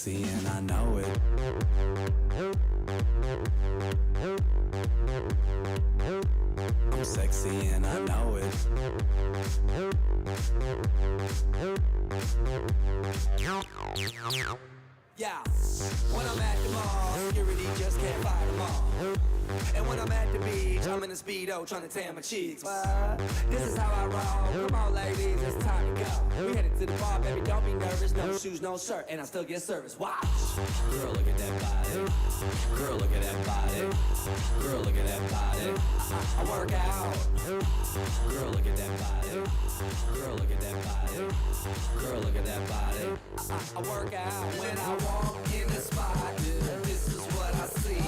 sexy and I know it. I'm sexy and I know it. Yeah, when I'm at the mall, security just can't fight them all. And when I'm at the beach, I'm in a Speedo trying to tan my cheeks. What? This is how I roll. Come on, ladies, it's time to go. We headed to the bar, baby, don't be nervous. No shoes, no shirt, and I still get service. Watch. Girl, look at that body. Girl, look at that body. Girl, look at that body. I work out. Girl, look at that body. Girl, look at that body. Girl, look at that body. I work out when I walk in the spot. This is what I see.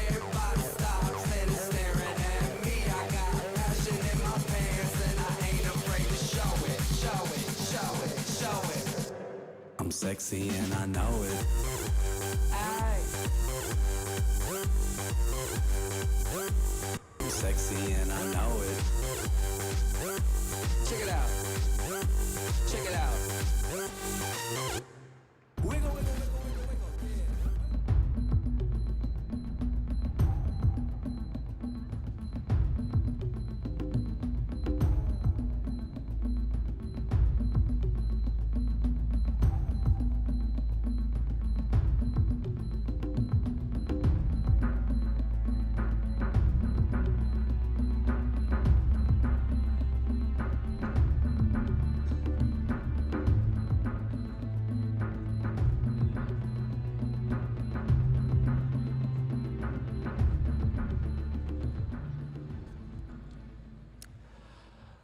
Everybody stops and is staring at me. I got passion in my pants and I ain't afraid to show it, show it, show it, show it. I'm sexy and I know it. Aye. I'm sexy and I know it. Check it out. Check it out. Wiggle, wiggle, wiggle, wiggle, wiggle.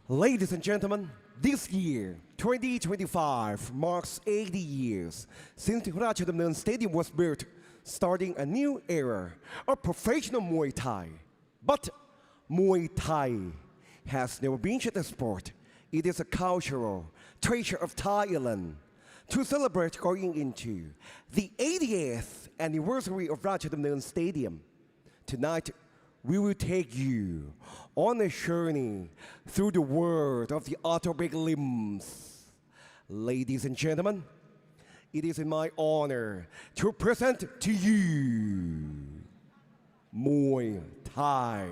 Ladies and gentlemen, this year, 2025, marks 80 years since the Rajadamnern Stadium was built, starting a new era of professional Muay Thai. But Muay Thai has never been just a sport. It is a cultural treasure of Thailand. To celebrate going into the 80th anniversary of Rajadamnern Stadium, tonight we will take you on a journey through the world of the autobic limbs. Ladies and gentlemen, it is in my honor to present to you Muay Thai.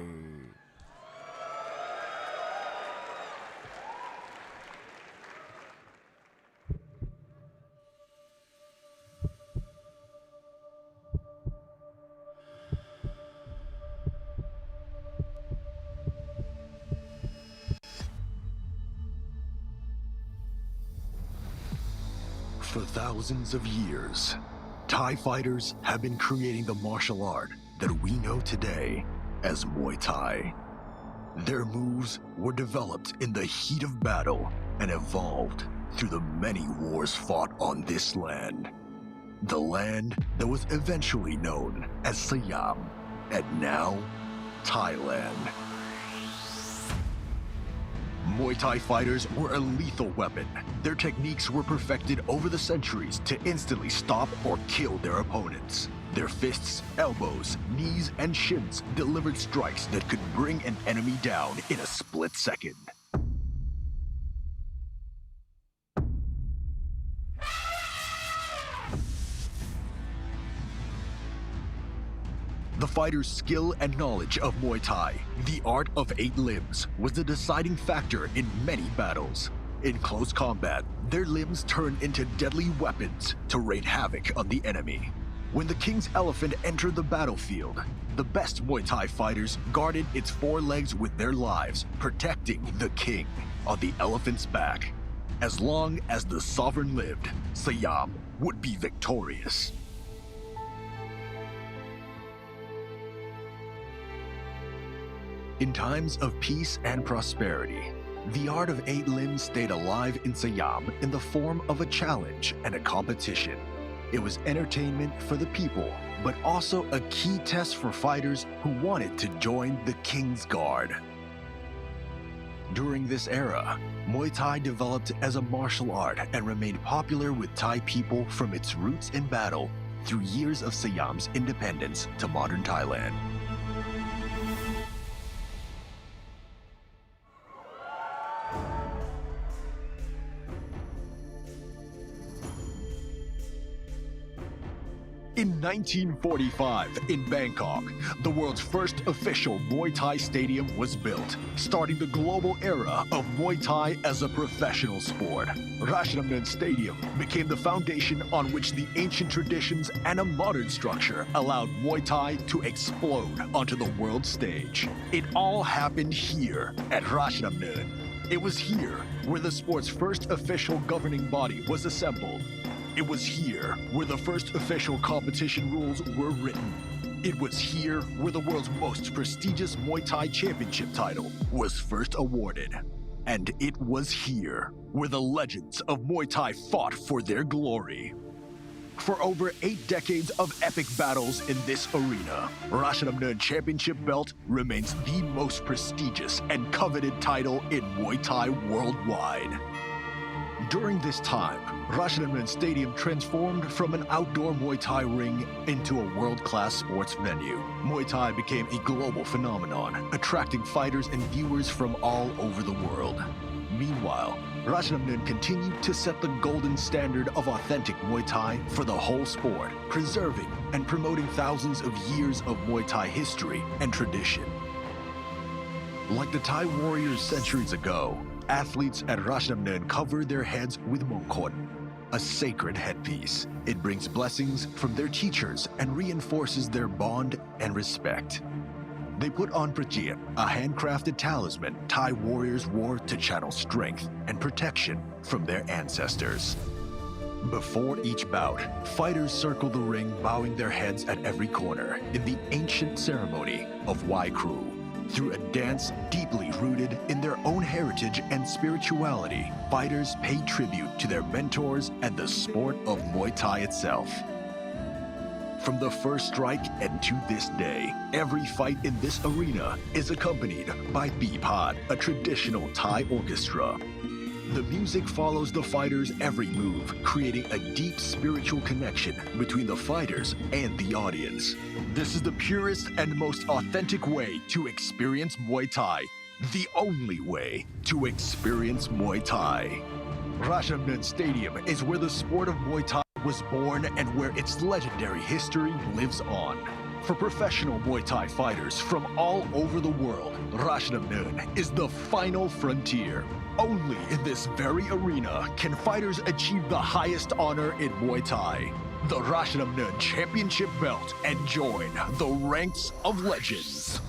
For thousands of years, Thai fighters have been creating the martial art that we know today as Muay Thai. Their moves were developed in the heat of battle and evolved through the many wars fought on this land. The land that was eventually known as Siam, and now Thailand. Muay Thai fighters were a lethal weapon. Their techniques were perfected over the centuries to instantly stop or kill their opponents. Their fists, elbows, knees, and shins delivered strikes that could bring an enemy down in a split second. The fighter's skill and knowledge of Muay Thai, the art of 8 limbs, was the deciding factor in many battles. In close combat, their limbs turned into deadly weapons to wreak havoc on the enemy. When the king's elephant entered the battlefield, the best Muay Thai fighters guarded its 4 legs with their lives, protecting the king on the elephant's back. As long as the sovereign lived, Siam would be victorious. In times of peace and prosperity, the art of 8 limbs stayed alive in Siam in the form of a challenge and a competition. It was entertainment for the people, but also a key test for fighters who wanted to join the King's Guard. During this era, Muay Thai developed as a martial art and remained popular with Thai people from its roots in battle through years of Siam's independence to modern Thailand. In 1945, in Bangkok, the world's first official Muay Thai stadium was built, starting the global era of Muay Thai as a professional sport. Rajadamnern Stadium became the foundation on which the ancient traditions and a modern structure allowed Muay Thai to explode onto the world stage. It all happened here at Rajadamnern. It was here where the sport's first official governing body was assembled. It was here where the first official competition rules were written. It was here where the world's most prestigious Muay Thai championship title was first awarded. And it was here where the legends of Muay Thai fought for their glory. For over 8 decades of epic battles in this arena, Rajadamnern Championship belt remains the most prestigious and coveted title in Muay Thai worldwide. During this time, Rajadamnern Stadium transformed from an outdoor Muay Thai ring into a world-class sports venue. Muay Thai became a global phenomenon, attracting fighters and viewers from all over the world. Meanwhile, Rajadamnern continued to set the golden standard of authentic Muay Thai for the whole sport, preserving and promoting thousands of years of Muay Thai history and tradition. Like the Thai warriors centuries ago, athletes at Rajadamnern cover their heads with mongkon, a sacred headpiece. It brings blessings from their teachers and reinforces their bond and respect. They put on prachiat, a handcrafted talisman Thai warriors wore to channel strength and protection from their ancestors. Before each bout, fighters circle the ring, bowing their heads at every corner in the ancient ceremony of Wai Kru. Through a dance deeply rooted in their own heritage and spirituality, fighters pay tribute to their mentors and the sport of Muay Thai itself. From the first strike and to this day, every fight in this arena is accompanied by Bipad, a traditional Thai orchestra. The music follows the fighters' every move, creating a deep spiritual connection between the fighters and the audience. This is the purest and most authentic way to experience Muay Thai. The only way to experience Muay Thai. Rajadamnern Stadium is where the sport of Muay Thai was born and where its legendary history lives on. For professional Muay Thai fighters from all over the world, Rajadamnern is the final frontier. Only in this very arena can fighters achieve the highest honor in Muay Thai, the Rajadamnern Championship belt, and join the ranks of legends.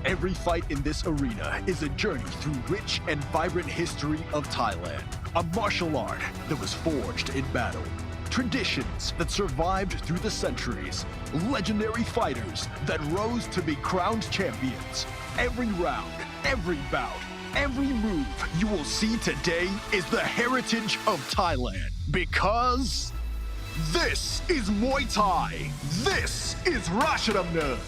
Every fight in this arena is a journey through rich and vibrant history of Thailand, a martial art that was forged in battle, traditions that survived through the centuries, legendary fighters that rose to be crowned champions. Every round, every bout, every move you will see today is the heritage of Thailand, because this is Muay Thai. This is Rajadamnern.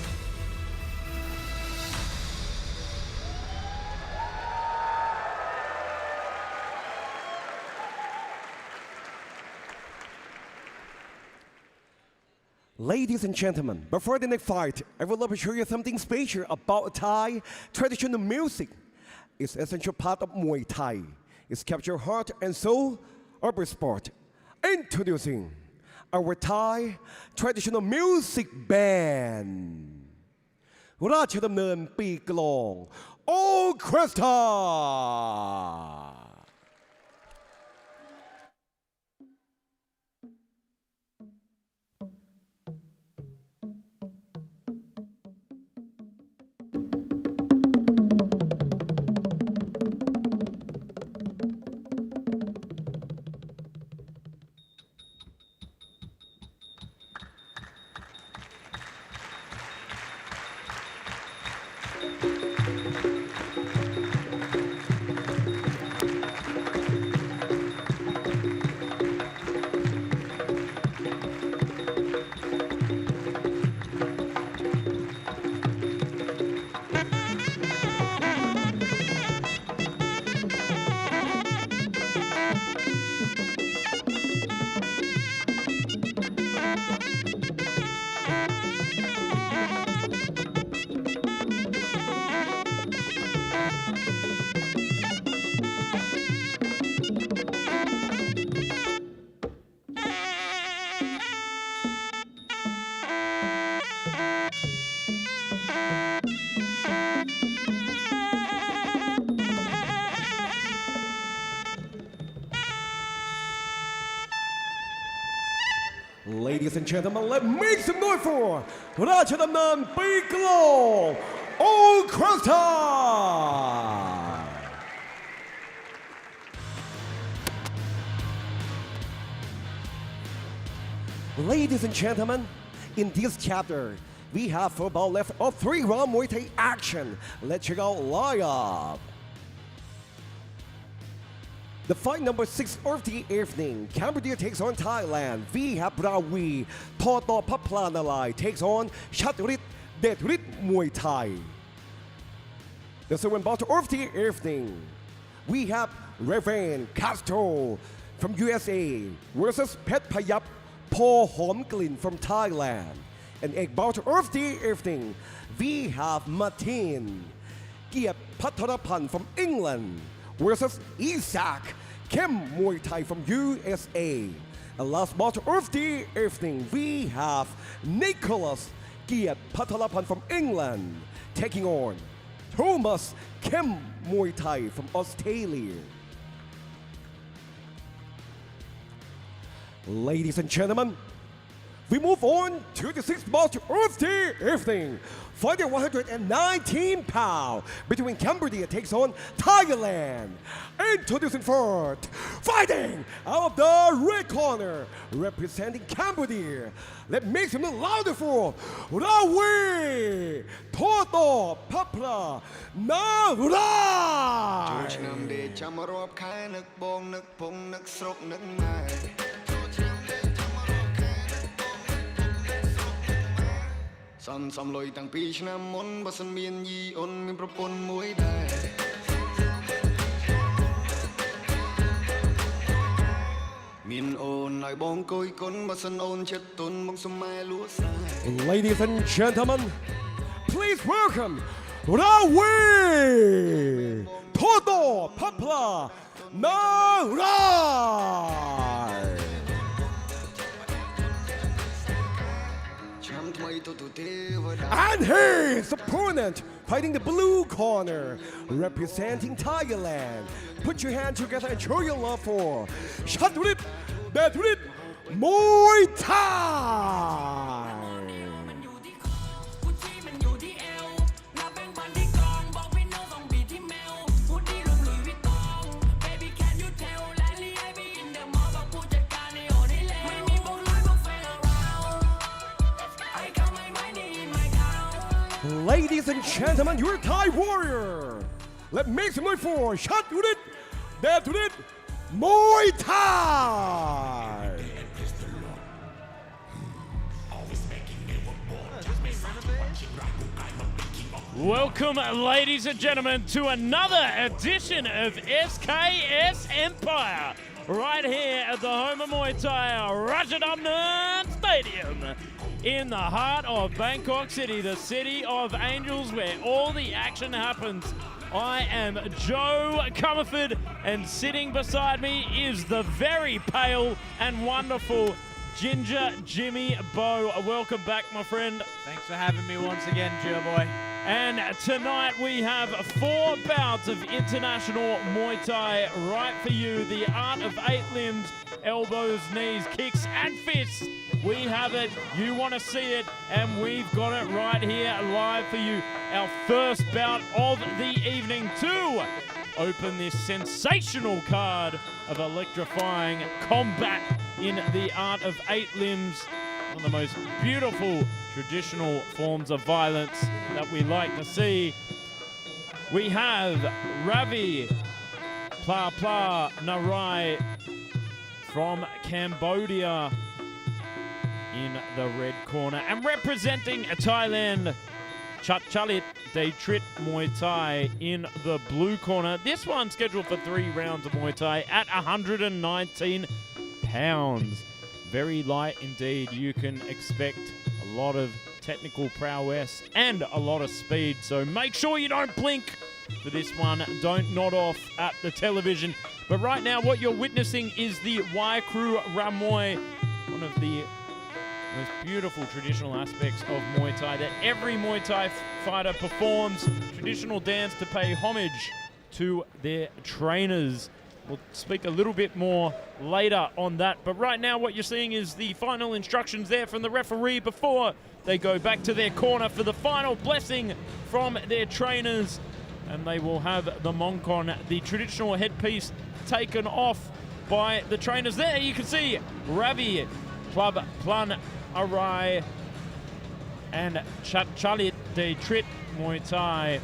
Ladies and gentlemen, before the next fight, I would love to show you something special about Thai traditional music. It's an essential part of Muay Thai. It's captured heart and soul of the sport. Introducing our Thai traditional music band, Rajadamnern ปีกลอง Orchestra. Ladies and gentlemen, let's make some noise for Rajadamnern Big Glow Orchestra! Ladies and gentlemen, in this chapter, we have for about left of 3-round Muay Thai action. Let's check out lineup. The fight number 6 of the evening, Cambodia takes on Thailand. We have Ravy, Phetphayab takes on Chatcharit, Muay Thai. The second bout of the evening, we have Ravy Castro from USA versus Phetphayab from Thailand. And egg bout of the evening, we have Martin Kiatpetch from England versus Isaac Muay Thai from USA. And last bout of the evening, we have Nicolas Kiatpetch from England taking on Thomas Muay Thai from Australia. Ladies and gentlemen, we move on to the 6th bout of the evening. Fighting 119 pounds between Cambodia takes on Thailand. Introducing first, fighting out of the red corner, representing Cambodia. Let's make some louder for Ravy Phetphayab. Some lôi tăng pi năm môn bát sân miên yi ôn miên propon muối đai. Miên ôn lại bong coi con bát sân ôn chết tôn mong sum mai lúa sai. Ladies and gentlemen, please welcome Ravy Phetphayab. And his opponent, fighting the blue corner, representing Thailand. Put your hands together and show your love for Chatcharit, Muay Thai. Ladies and gentlemen, your Thai warrior. Let's make some noise for Chatcharit, Muay Thai. Welcome, ladies and gentlemen, to another edition of SKS Empire, right here at the home of Muay Thai, Rajadamnern Stadium, in the heart of Bangkok City, the city of angels where all the action happens. I am Joe Comerford, and sitting beside me is the very pale and wonderful Ginger Jimmy Bow. Welcome back, my friend. Thanks for having me once again, Joe boy. And tonight we have 4 bouts of international Muay Thai right for you. The art of 8 limbs, elbows, knees, kicks and fists. We have it, you want to see it, and we've got it right here live for you. Our first bout of the evening to open this sensational card of electrifying combat in the art of 8 limbs. One of the most beautiful traditional forms of violence that we like to see. We have Ravy Phetphayab from Cambodia in the red corner, and representing Thailand, Chatcharit Muay Thai in the blue corner. This one scheduled for 3 rounds of Muay Thai at 119 pounds. Very light indeed. You can expect a lot of technical prowess and a lot of speed, so make sure you don't blink for this one. Don't nod off at the television. But right now what you're witnessing is the Waikru Ramoy, one of the most beautiful traditional aspects of Muay Thai that every Muay Thai fighter performs. Traditional dance to pay homage to their trainers. We'll speak a little bit more later on that. But right now what you're seeing is the final instructions there from the referee before they go back to their corner for the final blessing from their trainers. And they will have the Mongkon, the traditional headpiece, taken off by the trainers. There you can see Ravy, Club Plan Arai, and Chatcharit de Trit Muay Thai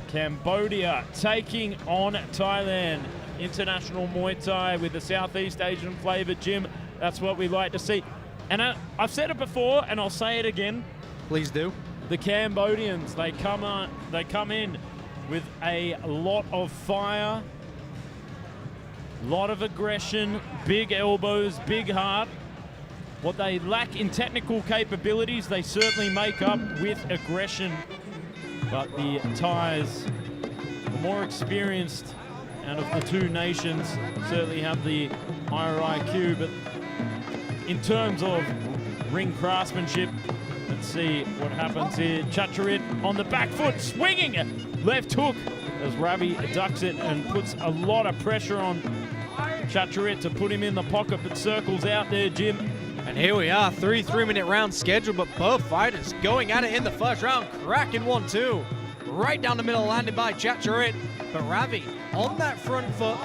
Cambodia taking on Thailand. International Muay Thai with the Southeast Asian flavour, Jim. That's what we like to see. And I've said it before, and I'll say it again. Please do. The Cambodians, they come in with a lot of fire, lot of aggression, big elbows, big heart. What they lack in technical capabilities, they certainly make up with aggression. But the Thais, the more experienced out of the two nations, certainly have the higher IQ. But in terms of ring craftsmanship, let's see what happens here. Chatcharit on the back foot, swinging left hook as Ravy ducks it and puts a lot of pressure on Chatcharit to put him in the pocket, but circles out there, Jim. And here we are, 3-minute round schedule, but both fighters going at it in the first round, cracking 1-2. Right down the middle, landed by Chatcharit. But Ravy on that front foot,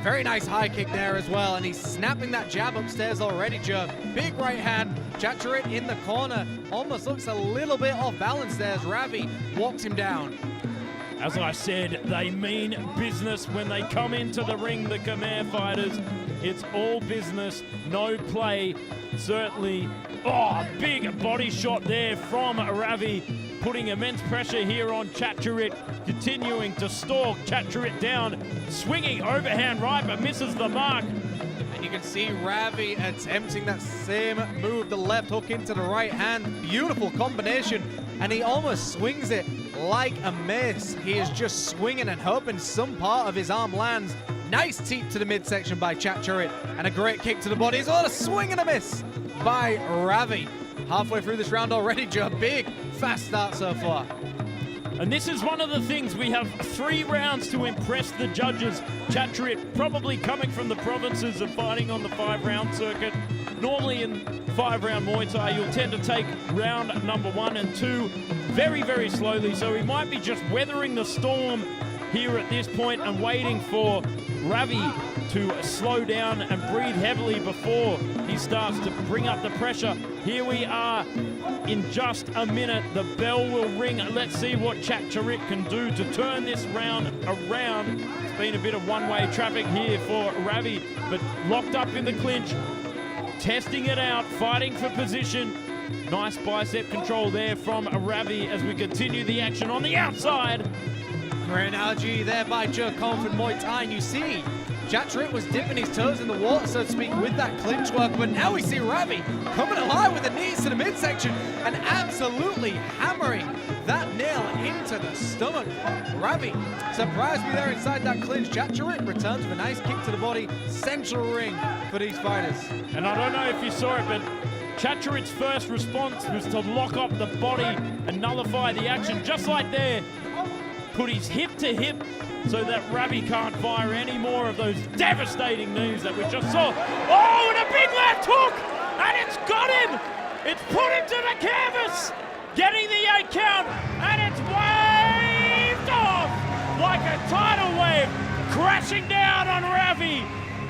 very nice high kick there as well, and he's snapping that jab upstairs already, Joe. Big right hand, Chatcharit in the corner, almost looks a little bit off balance there as Ravy walks him down. As I said, they mean business when they come into the ring, the Khmer fighters. It's all business, no play, certainly. Oh, big body shot there from Ravy, putting immense pressure here on Chatcharit, continuing to stalk Chatcharit down, swinging overhand right, but misses the mark. And you can see Ravy attempting that same move, the left hook into the right hand. Beautiful combination, and he almost swings it like a miss. He is just swinging and hoping some part of his arm lands. Nice teep to the midsection by Chatcharit, and a great kick to the body. It's all a swing and a miss by Ravy. Halfway through this round already, Joe. Big, fast start so far. And this is one of the things, we have 3 rounds to impress the judges. Chatcharit probably coming from the provinces of fighting on the 5-round circuit. Normally in 5-round Muay Thai, you'll tend to take round number 1 and 2 very, very slowly. So he might be just weathering the storm here at this point and waiting for Ravy to slow down and breathe heavily before he starts to bring up the pressure. Here we are in just a minute. The bell will ring. Let's see what Chatcharit can do to turn this round around. It's been a bit of one-way traffic here for Ravy, but locked up in the clinch, testing it out, fighting for position. Nice bicep control there from Ravy as we continue the action on the outside. Great analogy there by Joe Cole from Muay Thai, and you see Chatcharit was dipping his toes in the water, so to speak, with that clinch work, but now we see Ravy coming alive with the knees to the midsection and absolutely hammering that nail into the stomach. Ravy surprised me there inside that clinch. Chatcharit returns with a nice kick to the body, central ring for these fighters. And I don't know if you saw it, but Chatcharit's first response was to lock up the body and nullify the action, just like there. Put his hip to hip so that Ravy can't fire any more of those devastating knees that we just saw. Oh, and a big left hook! And it's got him! It's put him to the canvas! Getting the 8 count, and it's waved off like a tidal wave, crashing down on Ravy.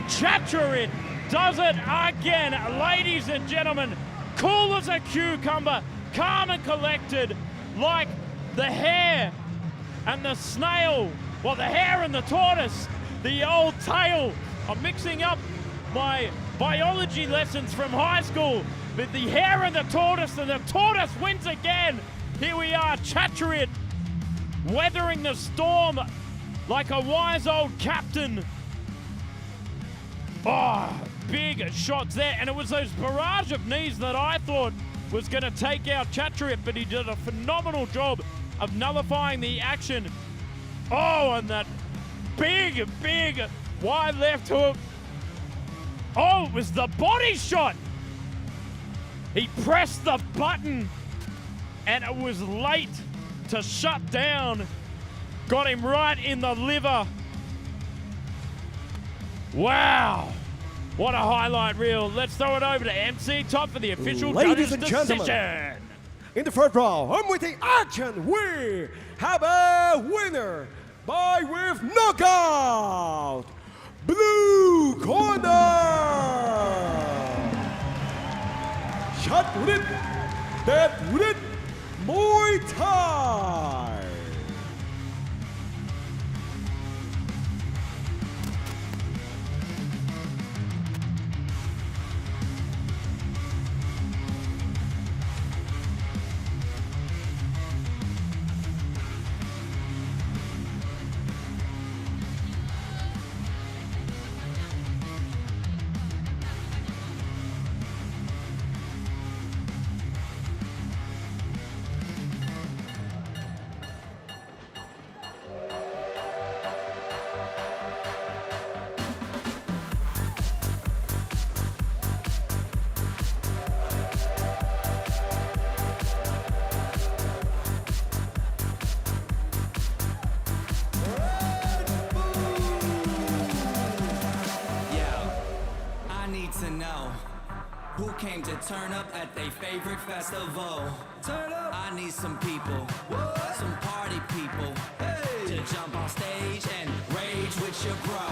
Chatcharit does it again, ladies and gentlemen. Cool as a cucumber, calm and collected, like the hare and the snail, well, the hare and the tortoise, the old tale. I'm mixing up my biology lessons from high school with the hare and the tortoise wins again. Here we are, Chatcharit weathering the storm like a wise old captain. Oh, big shots there, and it was those barrage of knees that I thought was going to take out Chatcharit, but he did a phenomenal job of nullifying the action. Oh, and that big wide left hook. Oh, it was the body shot. He pressed the button and it was late to shut down. Got him right in the liver. Wow. What a highlight reel. Let's throw it over to MC Top for the official Ladies judges' and gentlemen. decision. In the first round, I'm with the action. We have a winner by with knockout. Blue corner. Chatcharit, Phetphayab, Muay Thai. To know who came to turn up at their favorite festival. Turn up. I need some people, some party people, to jump on stage and rage with your bro.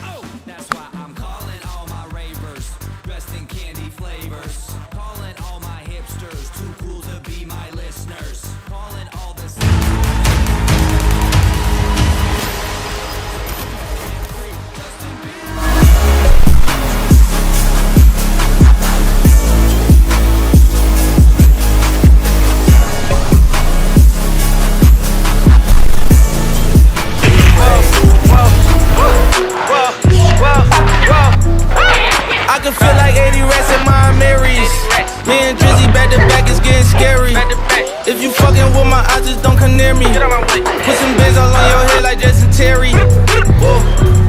Oh, that's why I'm calling all my ravers, dressed in candy flavors. Calling all my hipsters, too cool to be my listeners. Calling all the I can feel like 80 rats in my Marys. Me and Drizzy back to back is getting scary. If you fucking with my eyes, just don't come near me. Put some bands all on your head like Jason Terry.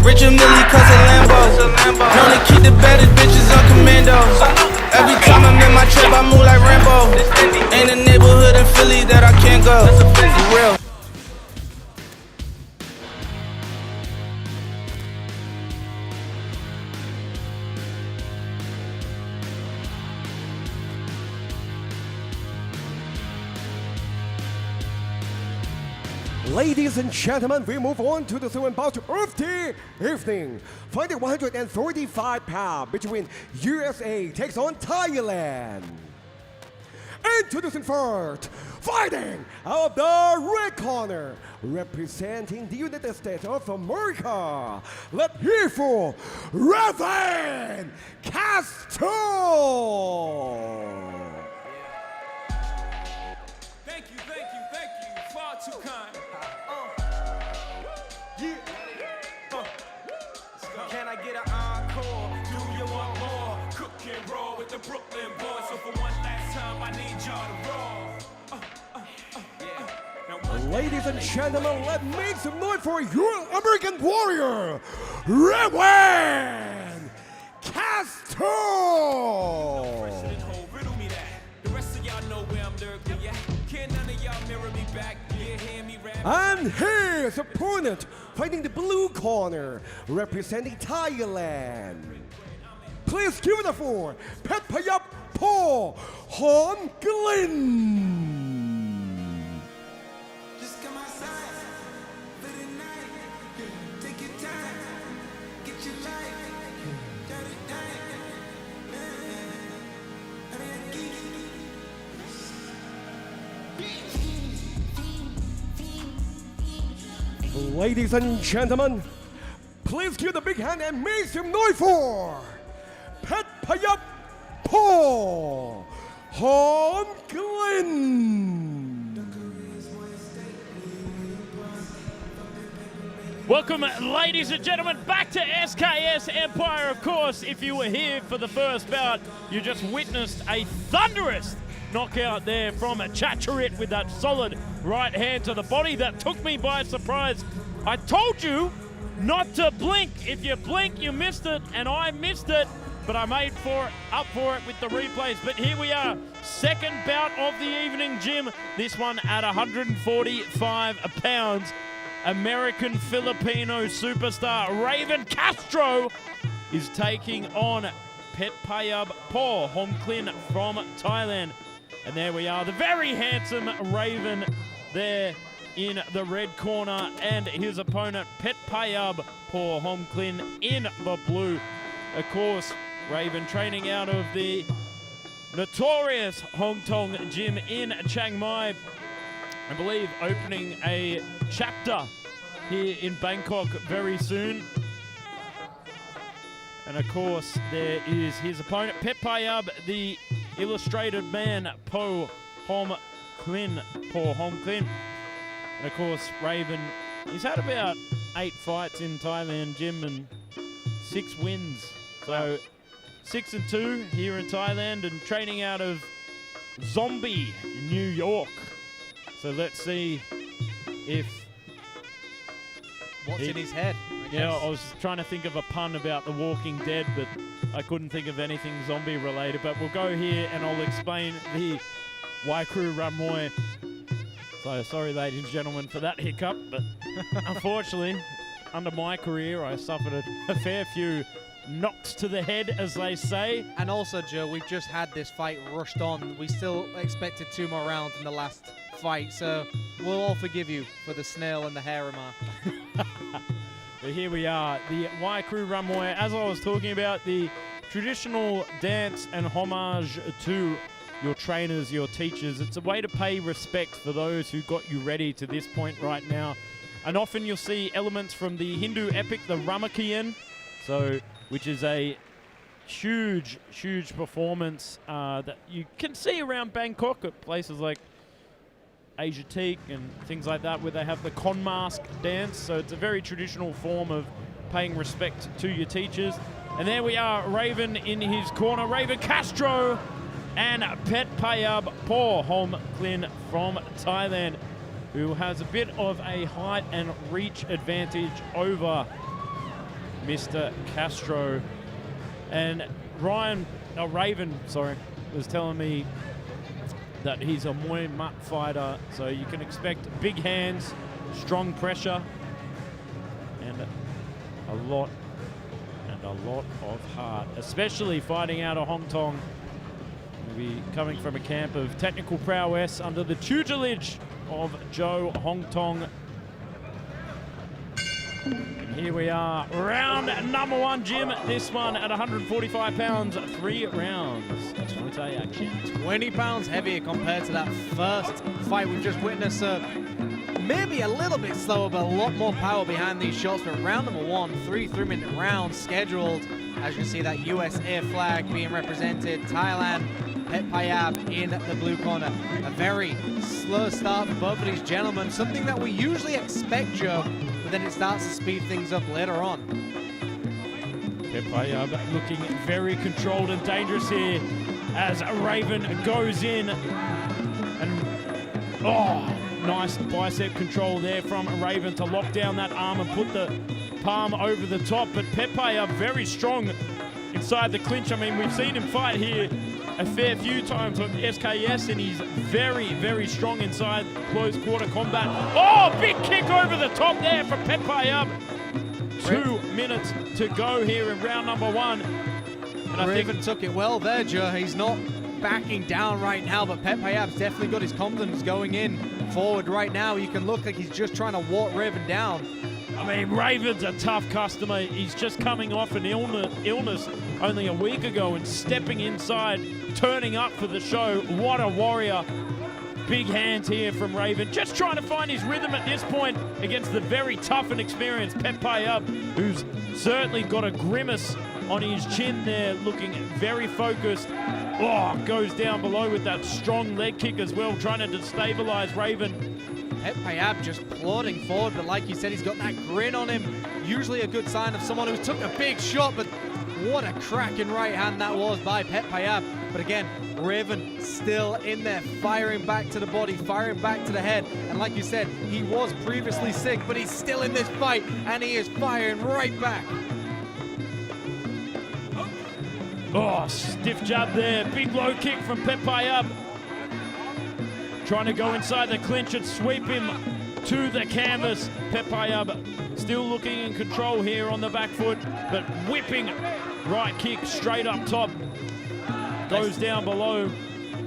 Richard Millie cuss a Lambo. Known to keep the baddest bitches on commando. Every time I'm in my trip, I move like Rambo. Ain't a neighborhood in Philly that I can't go. For real. Ladies and gentlemen, we move on to the second bout of the evening. Fighting 135 pounds between USA takes on Thailand. Introducing first, fighting out of the red corner, representing the United States of America. Let's hear for Ravy Castro. Thank you, far too kind. Can I get an encore? Do you want more? Cook and roll with the Brooklyn boys. So for one last time, I need y'all to roll. Ladies and gentlemen, let's make some noise for your American warrior, Ravy Castro. Riddle me that. The rest of y'all know where I'm lurking. Yeah, can none of y'all mirror me back? Yeah, hear me rap. And his opponent, fighting the blue corner, representing Thailand. Please give it up for Phetphayab Paul Hon Glynn. Just come outside for the night. Take your time, get your life. Dirty Ladies and gentlemen, please give the big hand and make some noise for Phetphayab Paul Hon Glynn. Welcome, ladies and gentlemen, back to SKS Empire. Of course, if you were here for the first bout, you just witnessed a thunderous knockout there from Chatcharit with that solid right hand to the body that took me by surprise. I told you not to blink. If you blink, you missed it, and I missed it, but I made up for it with the replays. But here we are, second bout of the evening, Jim. This one at 145 pounds. American-Filipino superstar Ravy Castro is taking on Phetphayab Po Homklin from Thailand. And there we are, the very handsome Raven there in the red corner, and his opponent Phetphayab Po Homklin in the blue. Of course, Raven training out of the notorious Hong Tong gym in Chiang Mai. I believe opening a chapter here in Bangkok very soon. And of course, there is his opponent, Phetphayab, the illustrated man, Po Homklin. And of course, Raven, he's had about 8 fights in Thailand gym and 6 wins. So 6-2 here in Thailand and training out of Zombie, New York. So let's see if... What's in his head? Yeah, I was trying to think of a pun about The Walking Dead, but I couldn't think of anything zombie related. But we'll go here and I'll explain the Waikru Ramoi. So sorry, ladies and gentlemen, for that hiccup, but unfortunately, under my career, I suffered a fair few knocks to the head, as they say. And also, Joe, we've just had this fight rushed on. We still expected 2 more rounds in the last fight, so we'll all forgive you for the snail and the hair remark. But here we are, the Waikru Ramoi, as I was talking about, the traditional dance and homage to your trainers, your teachers. It's a way to pay respect for those who got you ready to this point right now. And often you'll see elements from the Hindu epic, the Ramakien, which is a huge, huge performance that you can see around Bangkok at places like Asiatique and things like that, where they have the con mask dance. So it's a very traditional form of paying respect to your teachers. And there we are, Raven in his corner, Raven Castro and Phetphayab Po Homklin from Thailand, who has a bit of a height and reach advantage over Mr. Castro. And Raven, was telling me that he's a Muay Mutt fighter, so you can expect big hands, strong pressure, and a lot of heart, especially fighting out of Hong Kong. He'll be coming from a camp of technical prowess under the tutelage of Joe Hong Tong. And here we are, round number 1, Jim. This one at 145 pounds, 3 rounds. That's Muay Thai action. 20 pounds heavier compared to that first fight we've just witnessed. Maybe a little bit slower, but a lot more power behind these shots. But round number 1, 3-minute rounds scheduled. As you can see, that USA flag being represented. Thailand, Phetphayab in the blue corner. A very slow start for both of these gentlemen. Something that we usually expect, Joe, but then it starts to speed things up later on. Phetphayab looking very controlled and dangerous here as Raven goes in. And nice bicep control there from Raven to lock down that arm and put the palm over the top. But Phetphayab very strong inside the clinch. I mean, we've seen him fight here a fair few times with SKS, and he's very, very strong inside close quarter combat. Oh, big kick over the top there from Phetphayab. 2 minutes to go here in round number 1. And Raven took it well there, Joe. He's not backing down right now, but Phetphayab's definitely got his confidence going in forward right now. You can look like he's just trying to walk Raven down. I mean, Raven's a tough customer. He's just coming off an illness only a week ago and stepping inside, turning up for the show. What a warrior. Big hands here from Raven. Just trying to find his rhythm at this point against the very tough and experienced Phetphayab, who's certainly got a grimace on his chin there, looking very focused. Oh, goes down below with that strong leg kick as well, trying to destabilize Raven. Phetphayab just plodding forward, but like you said, he's got that grin on him. Usually a good sign of someone who took a big shot, but what a cracking right hand that was by Phetphayab. But again, Raven still in there, firing back to the body, firing back to the head. And like you said, he was previously sick, but he's still in this fight, and he is firing right back. Oh, stiff jab there. Big low kick from Phetphayab. Trying to go inside the clinch and sweep him to the canvas. Phetphayab still looking in control here on the back foot, but whipping right kick straight up top. Goes down below.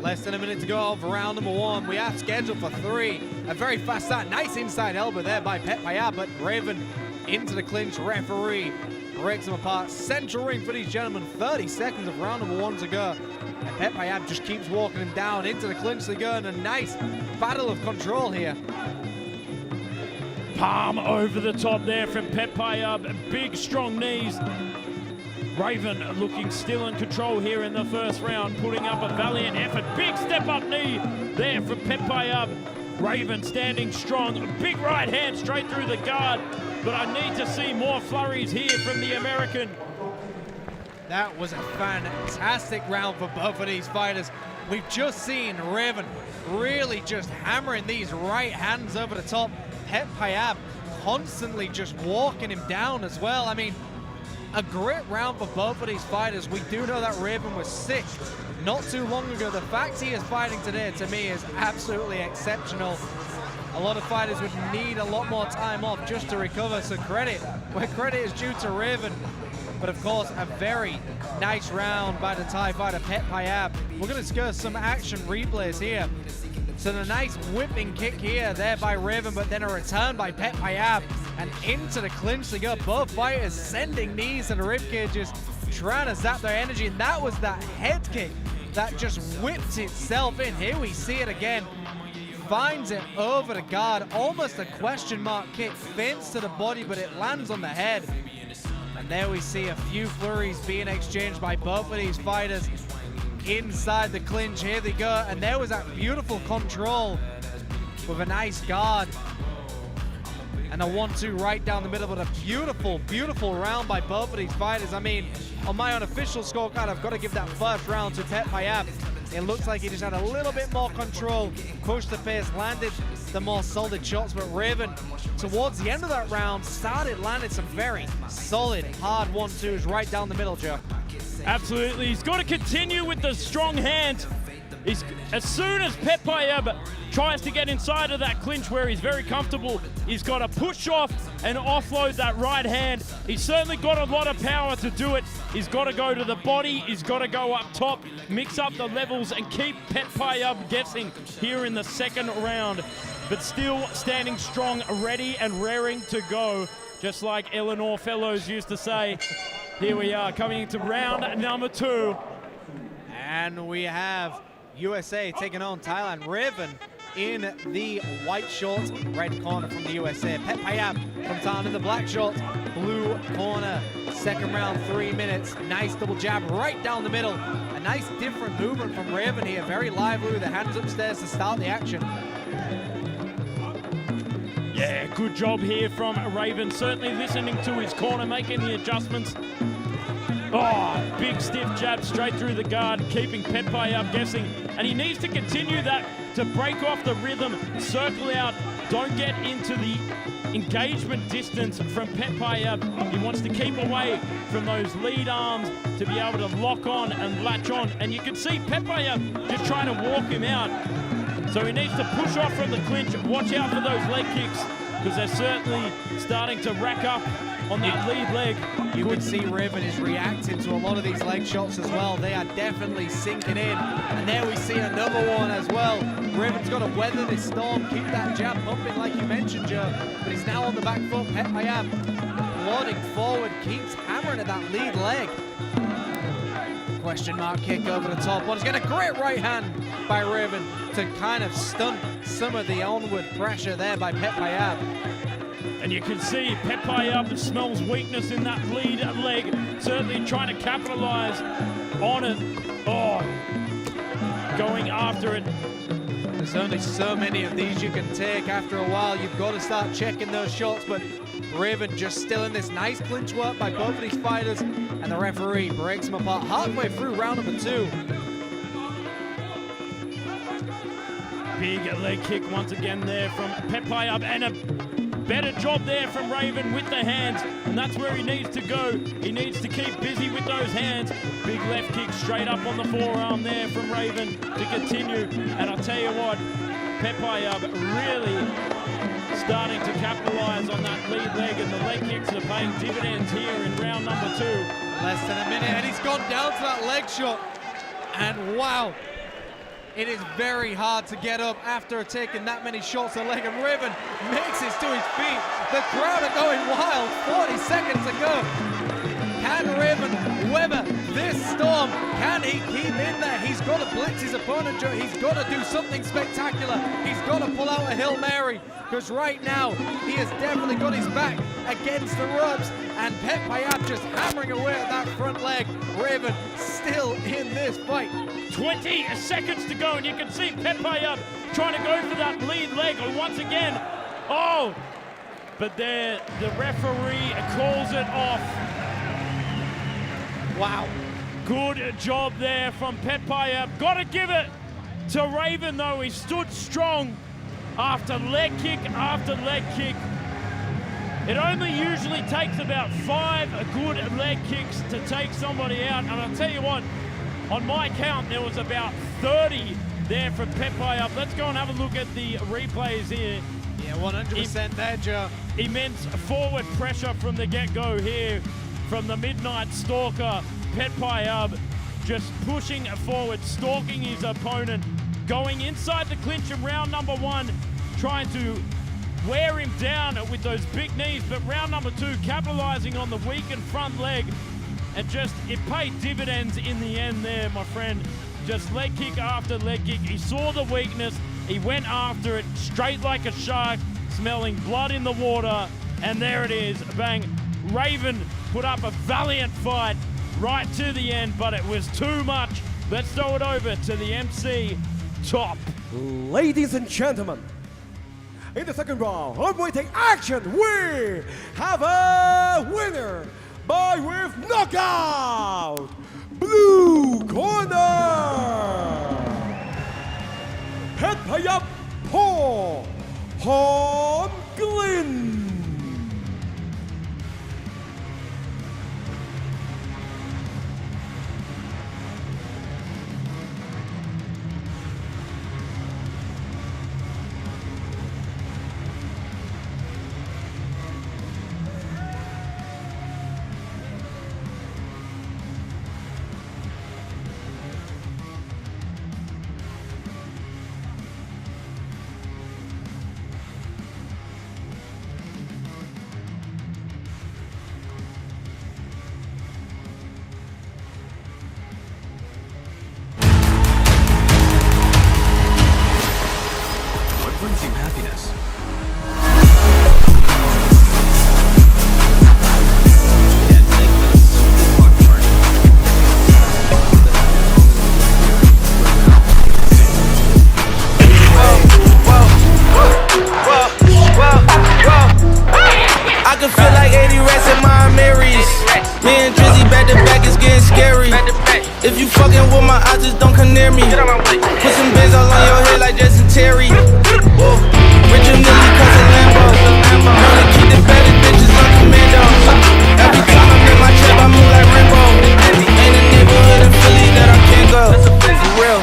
Less than a minute to go of round number 1. We are scheduled for 3. A very fast start. Nice inside elbow there by Phetphayab, but Raven into the clinch. Referee breaks them apart. Central ring for these gentlemen. 30 seconds of round number 1 to go. And Phetphayab just keeps walking him down into the clinch. They go in a nice battle of control here. Palm over the top there from Phetphayab. Big, strong knees. Raven looking still in control here in the first round, putting up a valiant effort. Big step-up knee there from Phetphayab. Raven standing strong. A big right hand straight through the guard. But I need to see more flurries here from the American. That was a fantastic round for both of these fighters. We've just seen Raven really just hammering these right hands over the top. Phetphayab constantly just walking him down as well. I mean, a great round for both of these fighters. We do know that Raven was sick not too long ago. The fact he is fighting today, to me, is absolutely exceptional. A lot of fighters would need a lot more time off just to recover, so credit where credit is due to Raven. But of course, a very nice round by the Thai fighter Phetphayab. We're going to discuss some action replays here. So the nice whipping kick here there by Raven, but then a return by Phetphayab, and into the clinch they go. Both fighters sending knees to the rib cages, trying to zap their energy, and that was that head kick that just whipped itself in. Here we see it again. Finds it over the guard, almost a question mark kick, feints to the body, but it lands on the head. And there we see a few flurries being exchanged by both of these fighters inside the clinch. Here they go, and there was that beautiful control with a nice guard and a 1-2 right down the middle. But a beautiful, beautiful round by both of these fighters. I mean, on my unofficial scorecard, I've got to give that first round to Phetphayab. It looks like he just had a little bit more control, pushed the pace, landed the more solid shots. But Raven, towards the end of that round, started landing some very solid, hard 1-2s right down the middle, Joe. Absolutely. He's got to continue with the strong hands. As soon as Phetphayab tries to get inside of that clinch where he's very comfortable, he's got to push off and offload that right hand. He's certainly got a lot of power to do it. He's got to go to the body. He's got to go up top, mix up the levels, and keep Phetphayab guessing here in the second round. But still standing strong, ready and raring to go, just like Eleanor Fellows used to say. Here we are coming into round number 2. And we have USA taking on Thailand. Raven in the white shorts, red corner from the USA. Phetphayab from Thailand in the black shorts, blue corner. Second round, 3 minutes. Nice double jab right down the middle. A nice different movement from Raven here. Very lively with the hands upstairs to start the action. Yeah, good job here from Raven. Certainly listening to his corner, making the adjustments. Oh, big stiff jab straight through the guard, keeping Phetphayab guessing. And he needs to continue that to break off the rhythm, circle out, don't get into the engagement distance from Phetphayab. He wants to keep away from those lead arms to be able to lock on and latch on. And you can see Phetphayab just trying to walk him out. So he needs to push off from the clinch. Watch out for those leg kicks, because they're certainly starting to rack up on that lead leg. You can see Raven is reacting to a lot of these leg shots as well. They are definitely sinking in. And there we see another one as well. Raven's got to weather this storm, keep that jab pumping like you mentioned, Joe. But he's now on the back foot. Phetphayab plodding forward, keeps hammering at that lead leg. Question mark kick over the top. But he's getting a great right hand by Raven to kind of stunt some of the onward pressure there by Phetphayab. And you can see Phetphayab smells weakness in that lead leg, certainly trying to capitalize on it. Oh, going after it. There's only so many of these you can take. After a while, you've got to start checking those shots, but Raven just still in this nice clinch work by both of these fighters, and the referee breaks them apart halfway through round number 2. Big leg kick once again there from Phetphayab, and a better job there from Raven with the hands, and that's where he needs to go. He needs to keep busy with those hands. Big left kick straight up on the forearm there from Raven to continue. And I'll tell you what, Phetphayab really starting to capitalize on that lead leg, and the leg kicks are paying dividends here in round number 2. Less than a minute, and he's gone down to that leg shot. And wow, it is very hard to get up after taking that many shots at leg. And Raven makes it to his feet. The crowd are going wild. 40 seconds to go. Can Raven weather this storm? Can he keep in there? He's got to blitz his opponent. He's got to do something spectacular. He's got to pull out a Hail Mary, because right now he has definitely got his back against the ropes, and Phetphayab just hammering away at that front leg. Raven still in this fight. 20 seconds to go, and you can see Phetphayab trying to go for that lead leg once again. Oh, but there the referee calls it off. Wow. Good job there from Phetphayab. Got to give it to Raven, though. He stood strong after leg kick after leg kick. It only usually takes about 5 good leg kicks to take somebody out. And I'll tell you what, on my count, there was about 30 there from Phetphayab. Let's go and have a look at the replays here. Yeah, 100% there, Joe. Immense forward pressure from the get-go here from the Midnight Stalker. Phetphayab just pushing forward, stalking his opponent, going inside the clinch in round number 1, trying to wear him down with those big knees, but round number 2 capitalizing on the weakened front leg, and just it paid dividends in the end there, my friend. Just leg kick after leg kick. He saw the weakness, he went after it straight like a shark, smelling blood in the water, and there it is, bang. Raven put up a valiant fight right to the end, but it was too much. Let's throw it over to the MC Top. Ladies and gentlemen, in the second round of Muay Thai action, we have a winner by way of knockout. Blue corner, Phetphayab Paul Holmgren. If you fucking with my eyes, just don't come near me. Put some bins all on your head like Justin Terry. Richard Millie cause a Lambo. Know to keep the better bitches on commando. Every time I'm in my trap, I move like Rainbow. Ain't a neighborhood in Philly that I can't go. For real.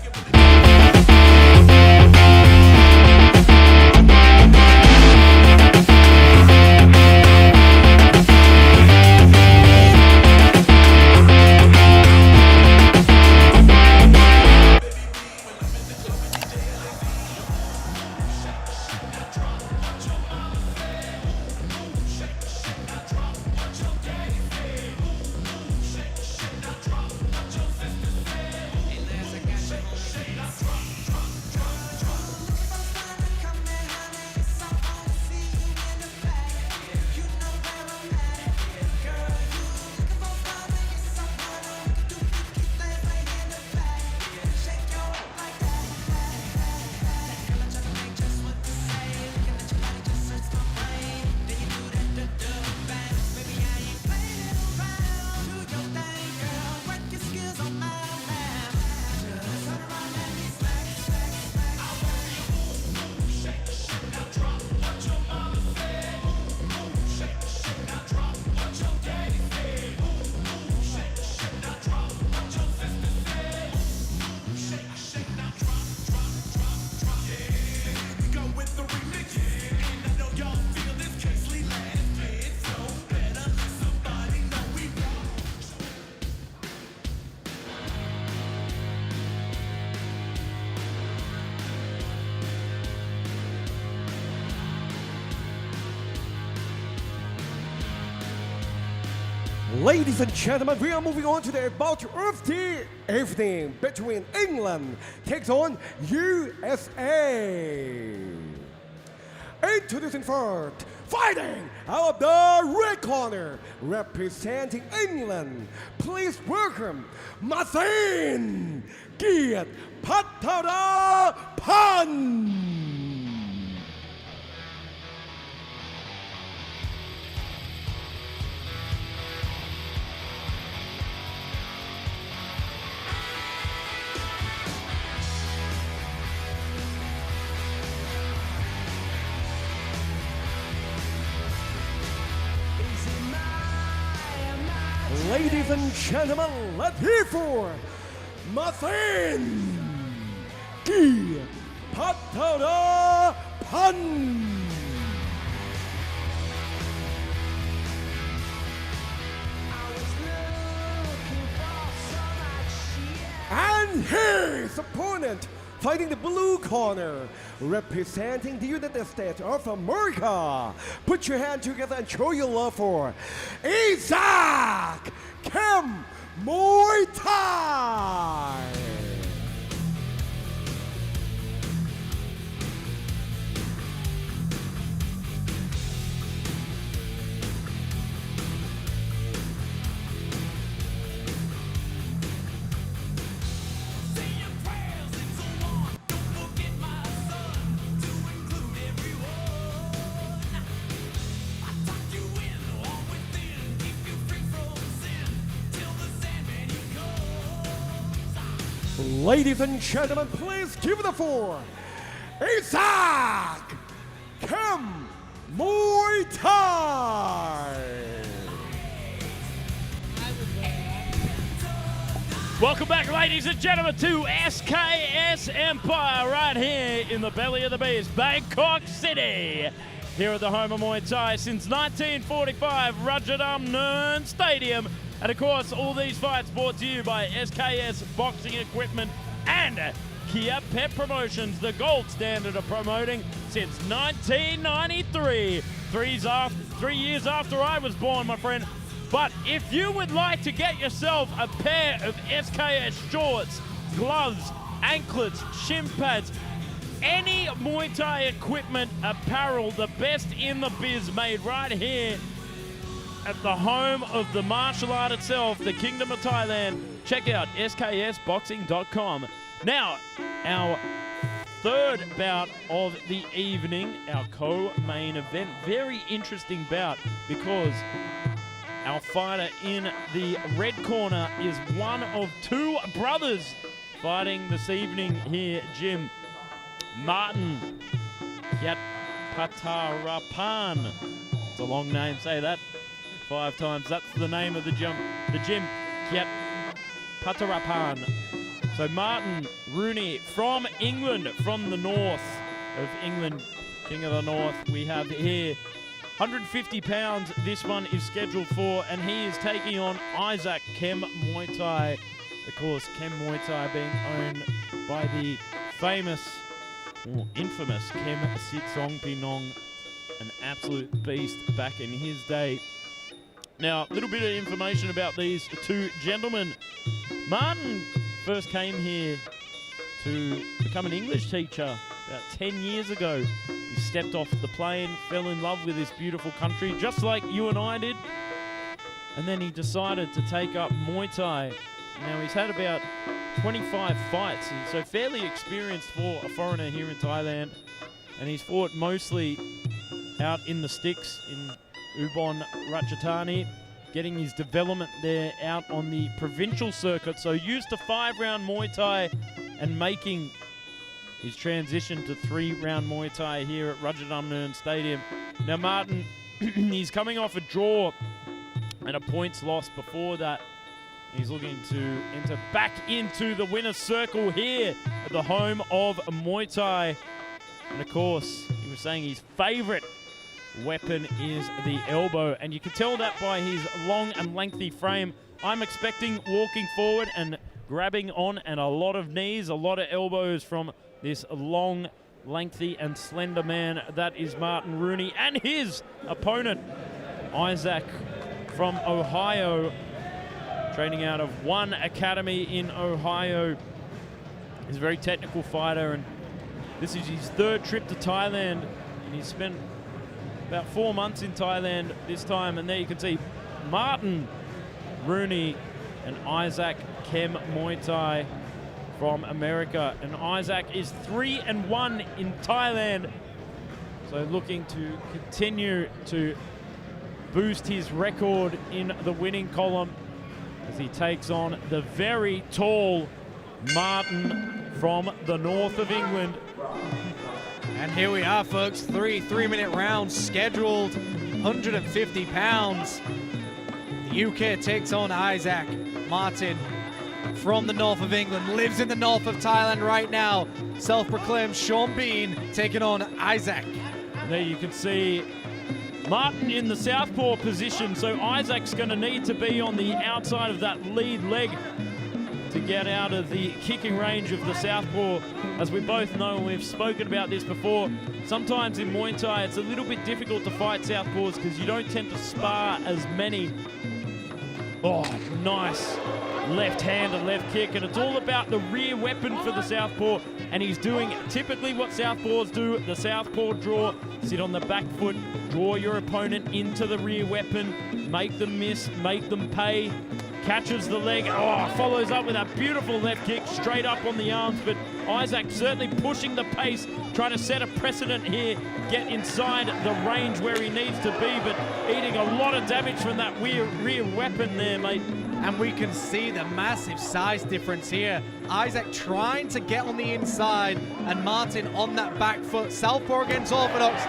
Ladies and gentlemen, we are moving on to the bout of the evening between England takes on USA. Introducing first, fighting out of the red corner, representing England. Please welcome Martin Kiatpetch. Ladies and gentlemen, let's hear for Martin Kiatpetch. And his opponent, fighting the blue corner, representing the United States of America. Put your hand together and show your love for Isaac Kim Muay Thai. Ladies and gentlemen, please give it a for Isaac Kim Muay Thai. Welcome back, ladies and gentlemen, to SKS Empire right here in the belly of the beast, Bangkok City. Here at the home of Muay Thai since 1945, Rajadamnern Stadium. And of course, all these fights brought to you by SKS Boxing Equipment and Kiatpetch Promotions, the gold standard of promoting since 1993. 3 years after I was born, my friend. But if you would like to get yourself a pair of SKS shorts, gloves, anklets, shin pads, any Muay Thai equipment, apparel, the best in the biz, made right here at the home of the martial art itself, the Kingdom of Thailand. Check out sksboxing.com. Now, our third bout of the evening, our co-main event. Very interesting bout because our fighter in the red corner is one of 2 brothers fighting this evening here, Jim. Martin Kiatpetch. It's a long name, say that 5 times. That's the name of the gym, Kiatpetch. So Martin Rooney from England, from the north of England, King of the North. We have here 150 pounds this one is scheduled for, and he is taking on Isaac Kim Muay Thai. Of course, Kim Muay Thai being owned by the famous, or infamous, Kim Sitsongpinong, an absolute beast back in his day. Now, a little bit of information about these 2 gentlemen. Martin first came here to become an English teacher about 10 years ago. He stepped off the plane, fell in love with this beautiful country, just like you and I did. And then he decided to take up Muay Thai. Now, he's had about 25 fights, and so fairly experienced for a foreigner here in Thailand. And he's fought mostly out in the sticks in Ubon Ratchathani, getting his development there out on the provincial circuit. So used to 5-round Muay Thai and making his transition to 3-round Muay Thai here at Rajadamnern Stadium. Now Martin, he's coming off a draw and a points loss before that. He's looking to enter back into the winner's circle here at the home of Muay Thai. And of course, he was saying his favorite weapon is the elbow, and you can tell that by his long and lengthy frame. I'm expecting walking forward and grabbing on, and a lot of knees, a lot of elbows from this long, lengthy and slender man. That is Martin Rooney, and his opponent, Isaac from Ohio, training out of One Academy in Ohio. He's a very technical fighter, and this is his third trip to Thailand, and he's spent about 4 months in Thailand this time. And there you can see Martin Rooney and Isaac Kem Muay Thai from America. And Isaac is 3-1 in Thailand, so looking to continue to boost his record in the winning column as he takes on the very tall Martin from the north of England. And here we are, folks. 3-minute rounds scheduled, 150 pounds. The UK takes on Isaac. Martin from the north of England, lives in the north of Thailand right now. Self-proclaimed Sean Bean taking on Isaac. And there you can see Martin in the southpaw position, so Isaac's going to need to be on the outside of that lead leg to get out of the kicking range of the southpaw. As we both know, we've spoken about this before, sometimes in Muay Thai it's a little bit difficult to fight southpaws because you don't tend to spar as many. Oh, nice left hand and left kick, and it's all about the rear weapon for the southpaw, and he's doing typically what southpaws do, the southpaw draw. Sit on the back foot, draw your opponent into the rear weapon, make them miss, make them pay. Catches the leg, follows up with a beautiful left kick straight up on the arms, but Isaac certainly pushing the pace, trying to set a precedent here, get inside the range where he needs to be, but eating a lot of damage from that rear weapon there, mate. And we can see the massive size difference here. Isaac trying to get on the inside, and Martin on that back foot. Southpaw against orthodox,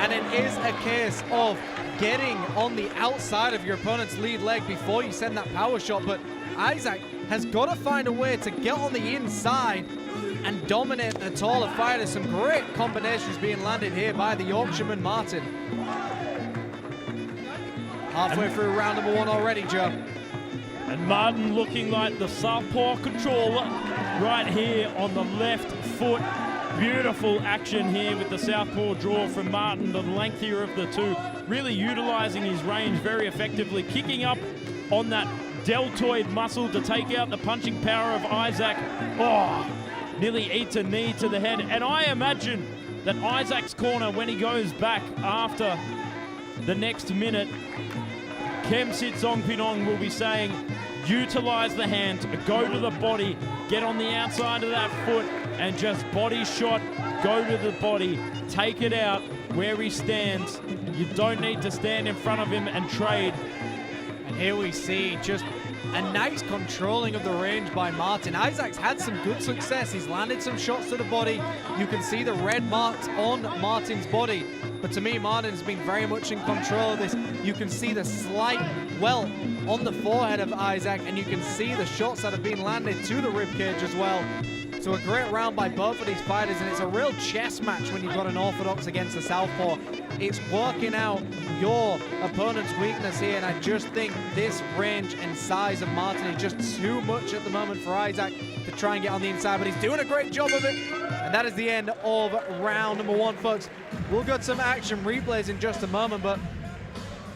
and it is a case of getting on the outside of your opponent's lead leg before you send that power shot. But Isaac has got to find a way to get on the inside and dominate the taller fighter. Some great combinations being landed here by the Yorkshireman Martin. Halfway through round number one already, Joe. And Martin looking like the southpaw controller right here on the left foot. Beautiful action here with the southpaw draw from Martin, the lengthier of the two, really utilizing his range very effectively, kicking up on that deltoid muscle to take out the punching power of Isaac. Nearly eats a knee to the head. And I imagine that Isaac's corner, when he goes back after the next minute, Kem Sitsongpinong will be saying, utilize the hand, go to the body, get on the outside of that foot, and just body shot, go to the body, take it out where he stands. You don't need to stand in front of him and trade. And here we see just a nice controlling of the range by Martin. Isaac's had some good success. He's landed some shots to the body. You can see the red marks on Martin's body. But to me, Martin's been very much in control of this. You can see the slight welt on the forehead of Isaac, and you can see the shots that have been landed to the ribcage as well. So a great round by both of these fighters, and it's a real chess match when you've got an orthodox against a southpaw. It's working out your opponent's weakness here, and I just think this range and size of Martin is just too much at the moment for Isaac to try and get on the inside, but he's doing a great job of it. And that is the end of round number one, folks. We'll get some action replays in just a moment, but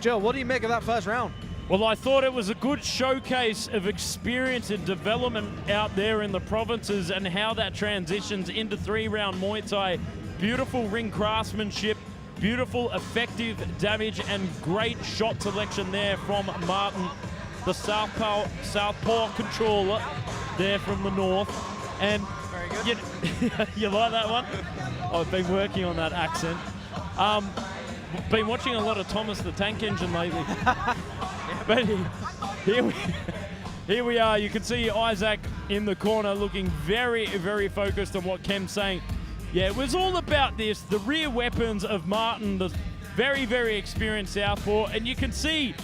Joe, what do you make of that first round? Well, I thought it was a good showcase of experience and development out there in the provinces and how that transitions into three-round Muay Thai. Beautiful ring craftsmanship, beautiful effective damage, and great shot selection there from Martin, the southpaw controller there from the north. And very good. You like that one? I've been working on that accent. Been watching a lot of Thomas the Tank Engine lately. But here we are. You can see Isaac in the corner looking very, very focused on what Kem's saying. Yeah, it was all about this, the rear weapons of Martin, the very, very experienced southpaw. And you can see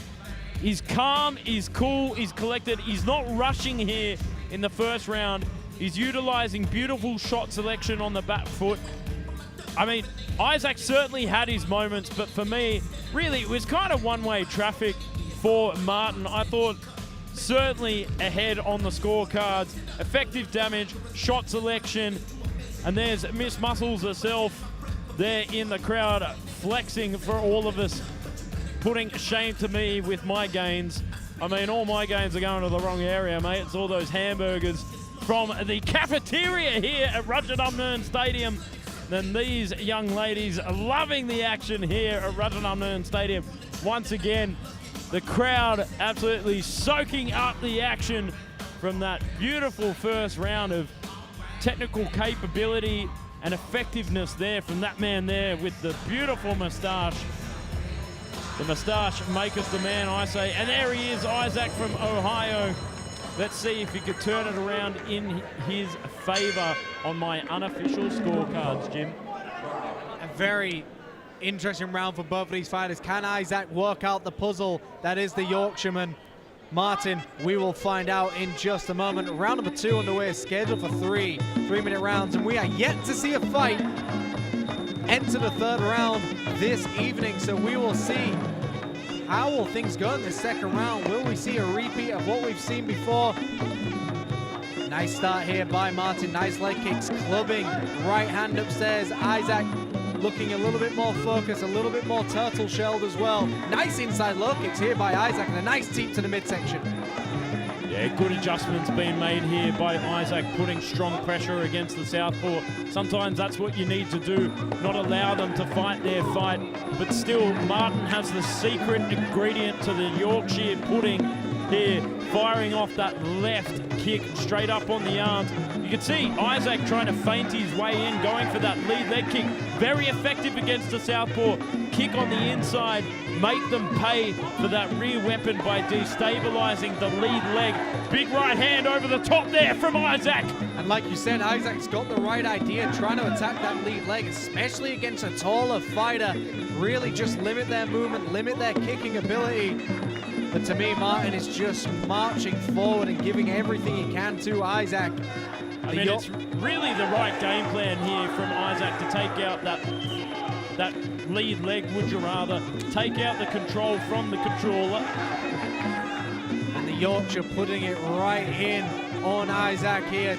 he's calm, he's cool, he's collected. He's not rushing here in the first round. He's utilizing beautiful shot selection on the back foot. I mean, Isaac certainly had his moments, but for me, really, it was kind of one-way traffic for Martin. I thought certainly ahead on the scorecards. Effective damage, shot selection, and there's Miss Muscles herself there in the crowd flexing for all of us. putting shame to me with my gains. I mean, all my gains are going to the wrong area, mate. It's all those hamburgers from the cafeteria here at Rajadamnern Stadium. Then these young ladies are loving the action here at Rajadamnern Stadium. Once again, the crowd absolutely soaking up the action from that beautiful first round of technical capability and effectiveness there from that man there with the beautiful moustache. The moustache maketh the man, I say. And there he is, Isaac from Ohio. Let's see if he could turn it around in his favor on my unofficial scorecards, Jim. A very interesting round for both of these fighters. Can Isaac work out the puzzle that is the Yorkshireman? Martin, we will find out in just a moment. Round number 2 underway, scheduled for 3-minute rounds, and we are yet to see a fight enter the third round this evening, so we will see how will things go in the second round. Will we see a repeat of what we've seen before? Nice start here by Martin, nice leg kicks, clubbing, right hand upstairs. Isaac looking a little bit more focused, a little bit more turtle-shelled as well. Nice inside low kicks here by Isaac, and a nice teep to the midsection. Yeah, good adjustments being made here by Isaac, putting strong pressure against the southpaw. Sometimes that's what you need to do, not allow them to fight their fight. But still, Martin has the secret ingredient to the Yorkshire pudding here, firing off that left kick straight up on the arms. You can see Isaac trying to feint his way in, going for that lead leg kick. Very effective against the southpaw. Kick on the inside, make them pay for that rear weapon by destabilizing the lead leg. Big right hand over the top there from Isaac. And like you said, Isaac's got the right idea, trying to attack that lead leg, especially against a taller fighter. Really just limit their movement, limit their kicking ability. But to me, Martin is just marching forward and giving everything he can to Isaac. I mean, it's really the right game plan here from Isaac to take out that lead leg, would you rather. Take out the control from the controller. And the Yorkshire putting it right in on Isaac here.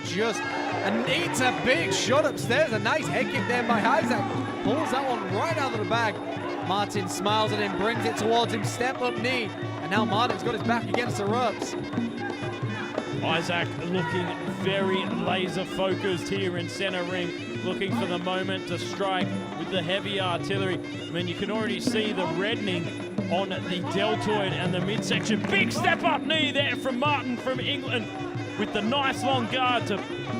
And it's a big shot upstairs. A nice head kick there by Isaac. Pulls that one right out of the bag. Martin smiles at him, brings it towards him, step up knee. And now Martin's got his back against the ropes. Isaac looking very laser focused here in center ring, looking for the moment to strike with the heavy artillery. I mean, you can already see the reddening on the deltoid and the midsection. Big step up knee there from Martin from England with the nice long guard to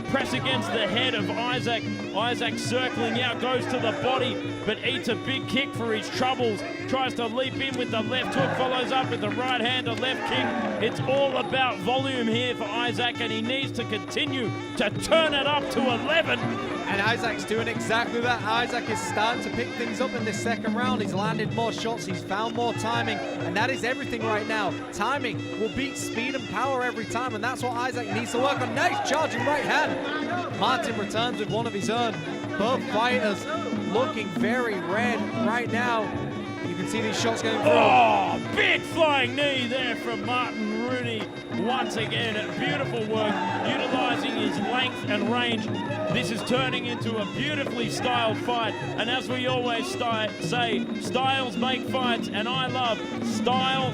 press against the head of Isaac. Isaac circling out, goes to the body, but eats a big kick for his troubles. Tries to leap in with the left hook, follows up with the right hand, a left kick. It's all about volume here for Isaac, and he needs to continue to turn it up to 11. And Isaac's doing exactly that. Isaac is starting to pick things up in this second round. He's landed more shots, he's found more timing, and that is everything right now. Timing will beat speed and power every time, and that's what Isaac needs to work on. Nice charging right hand. Martin returns with one of his own. Both fighters looking very red right now. You can see these shots going through. Oh, big flying knee there from Martin Rooney. Once again, beautiful work, utilizing his length and range. This is turning into a beautifully styled fight. And as we always say, styles make fights. And I love style,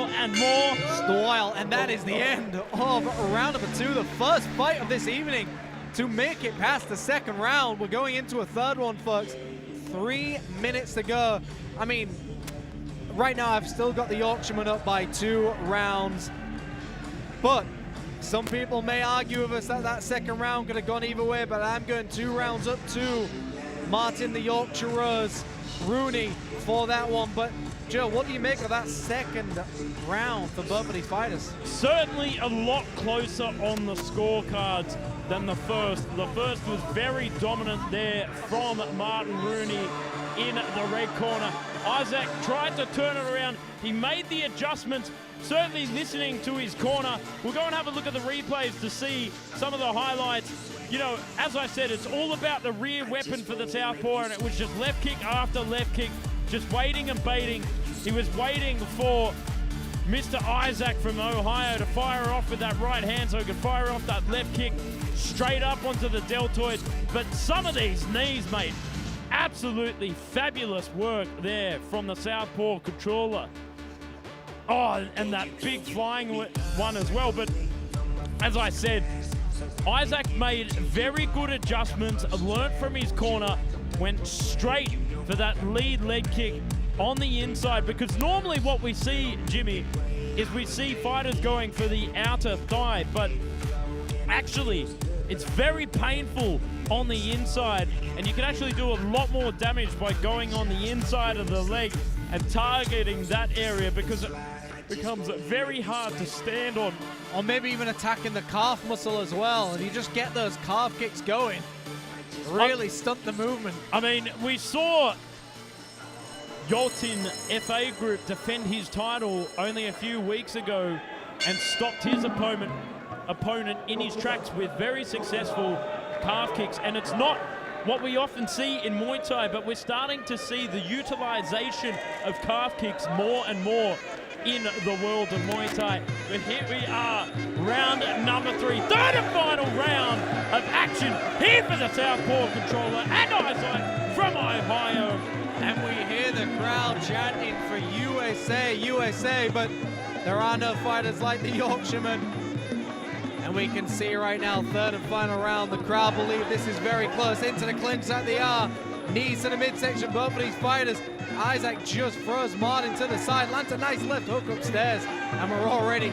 and more. Style, and that is the end of round number 2, the first fight of this evening to make it past the second round. We're going into a third one, folks. 3 minutes to go. I mean, right now I've still got the Yorkshireman up by 2 rounds, but some people may argue with us that that second round could have gone either way, but I'm going 2 rounds up to Martin, the Yorkshire Rose, Rooney for that one. But Joe, what do you make of that second round for both of these fighters? Certainly a lot closer on the scorecards than the first. The first was very dominant there from Martin Rooney in the red corner. Isaac tried to turn it around. He made the adjustments, certainly listening to his corner. We'll go and have a look at the replays to see some of the highlights. You know, as I said, it's all about the rear weapon for the southpaw, and it was just left kick after left kick, just waiting and baiting. He was waiting for Mr. Isaac from Ohio to fire off with that right hand so he could fire off that left kick straight up onto the deltoid. But some of these knees, mate, Absolutely fabulous work there from the southpaw controller. Oh, and that big flying one as well. But as I said, Isaac made very good adjustments, learnt from his corner, went straight for that lead leg kick on the inside, because normally what we see, Jimmy, is we see fighters going for the outer thigh, but actually it's very painful on the inside, and you can actually do a lot more damage by going on the inside of the leg and targeting that area, because it becomes very hard to stand on. Or maybe even attacking the calf muscle as well, and you just get those calf kicks going. Really stunt the movement. I mean, we saw Yoltin FA Group defend his title only a few weeks ago and stopped his opponent in his tracks with very successful calf kicks. And it's not what we often see in Muay Thai, but we're starting to see the utilization of calf kicks more and more in the world of Muay Thai. But here we are, round number 3, third and final round of action here for the southpaw controller and Isaac from Ohio. And we hear the crowd chanting for USA, USA, but there are no fighters like the Yorkshireman. And we can see right now, third and final round, the crowd believe this is very close. Into the clinch that they are. Knees to the midsection, both of these fighters. Isaac just throws Martin to the side, lands a nice left hook upstairs, and we're already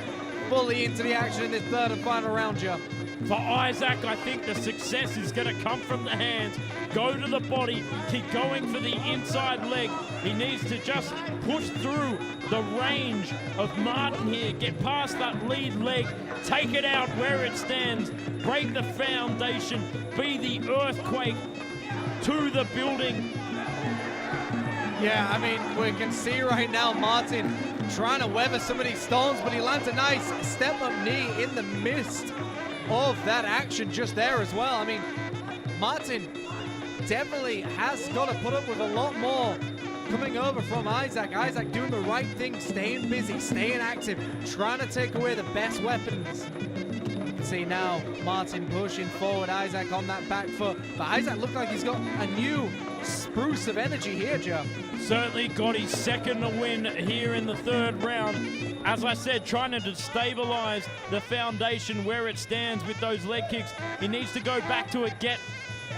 fully into the action in this third and final round, Joe. For Isaac, I think the success is going to come from the hands. Go to the body, keep going for the inside leg. He needs to just push through the range of Martin here, get past that lead leg, take it out where it stands, break the foundation, be the earthquake to the building. Yeah, I mean, we can see right now Martin trying to weather some of these stones, but he lands a nice step-up knee in the midst of that action just there as well. I mean, Martin definitely has got to put up with a lot more coming over from Isaac. Isaac doing the right thing, staying busy, staying active, trying to take away the best weapons. You can see now Martin pushing forward, Isaac on that back foot. But Isaac looked like he's got a new spruce of energy here, Joe. Certainly got his second win here in the third round. As I said, trying to destabilize the foundation where it stands with those leg kicks. He needs to go back to it, get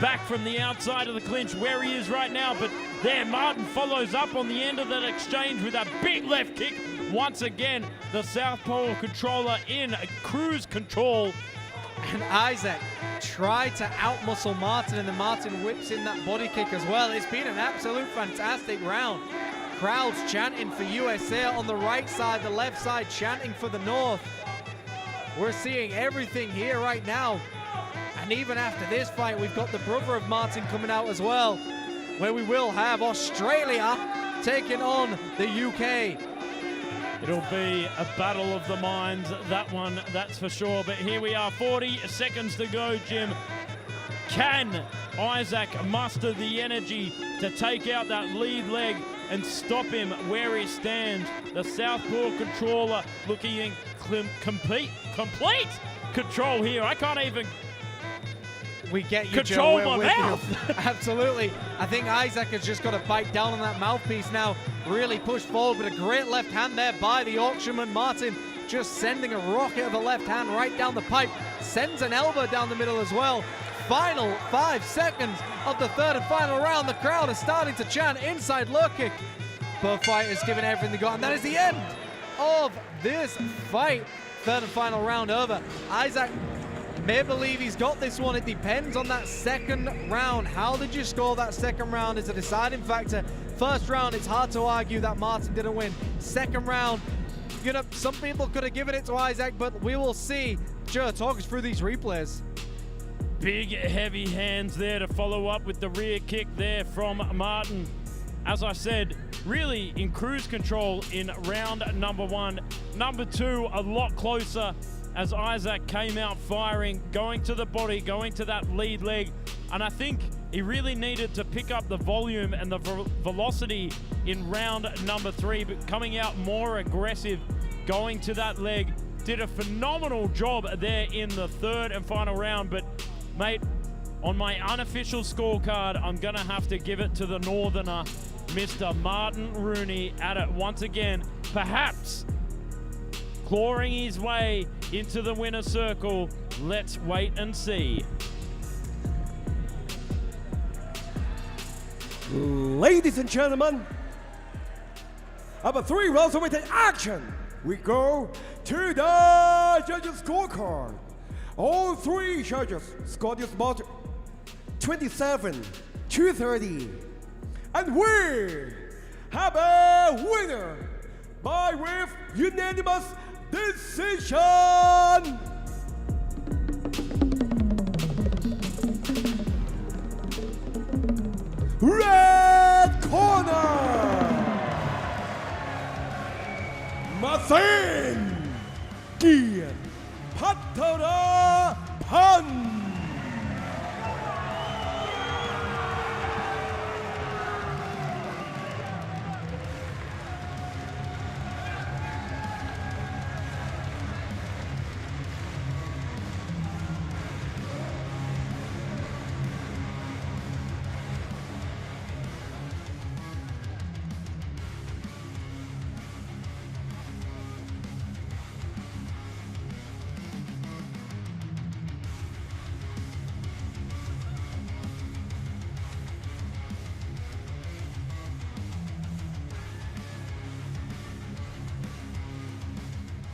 back from the outside of the clinch where he is right now. But there, Martin follows up on the end of that exchange with a big left kick. Once again, the southpaw controller in cruise control. And Isaac tried to outmuscle Martin, and then Martin whips in that body kick as well. It's been an absolute fantastic round. Crowds chanting for USA on the right side, the left side chanting for the North. We're seeing everything here right now. And even after this fight, we've got the brother of Martin coming out as well, where we will have Australia taking on the UK. It'll be a battle of the minds, that one, that's for sure. But here we are, 40 seconds to go, Jim. Can Isaac muster the energy to take out that lead leg and stop him where he stands? The southpaw controller looking in complete control here. I can't even we get you, control Joe. my mouth. Absolutely. I think Isaac has just got to bite down on that mouthpiece now, really push forward with a great left hand there by the Yorkshireman. Martin just sending a rocket of a left hand right down the pipe, sends an elbow down the middle as well. Final 5 seconds of the third and final round. The crowd is starting to chant inside low kick. Both fighters giving everything they got, and that is the end of this fight. Third and final round over. Isaac may believe he's got this one. It depends on that second round. How did you score that second round is a deciding factor. First round, it's hard to argue that Martin didn't win. Second round, you know, some people could have given it to Isaac, but we will see. Joe, talk us through these replays. Big, heavy hands there to follow up with the rear kick there from Martin. As I said, really in cruise control in round number 1. Number 2, a lot closer, as Isaac came out firing, going to the body, going to that lead leg. And I think he really needed to pick up the volume and the velocity in round number 3, but coming out more aggressive, going to that leg. Did a phenomenal job there in the third and final round. But, mate, On my unofficial scorecard, I'm going to have to give it to the Northerner, Mr. Martin Rooney, at it once again. Perhaps clawing his way into the winner's circle. Let's wait and see. Ladies and gentlemen, after 3 rounds of action, we go to the judges' scorecard. All 3 judges scored this bout 27-30. And we have a winner by with unanimous decision. Red corner, Mathin Kiatpetch.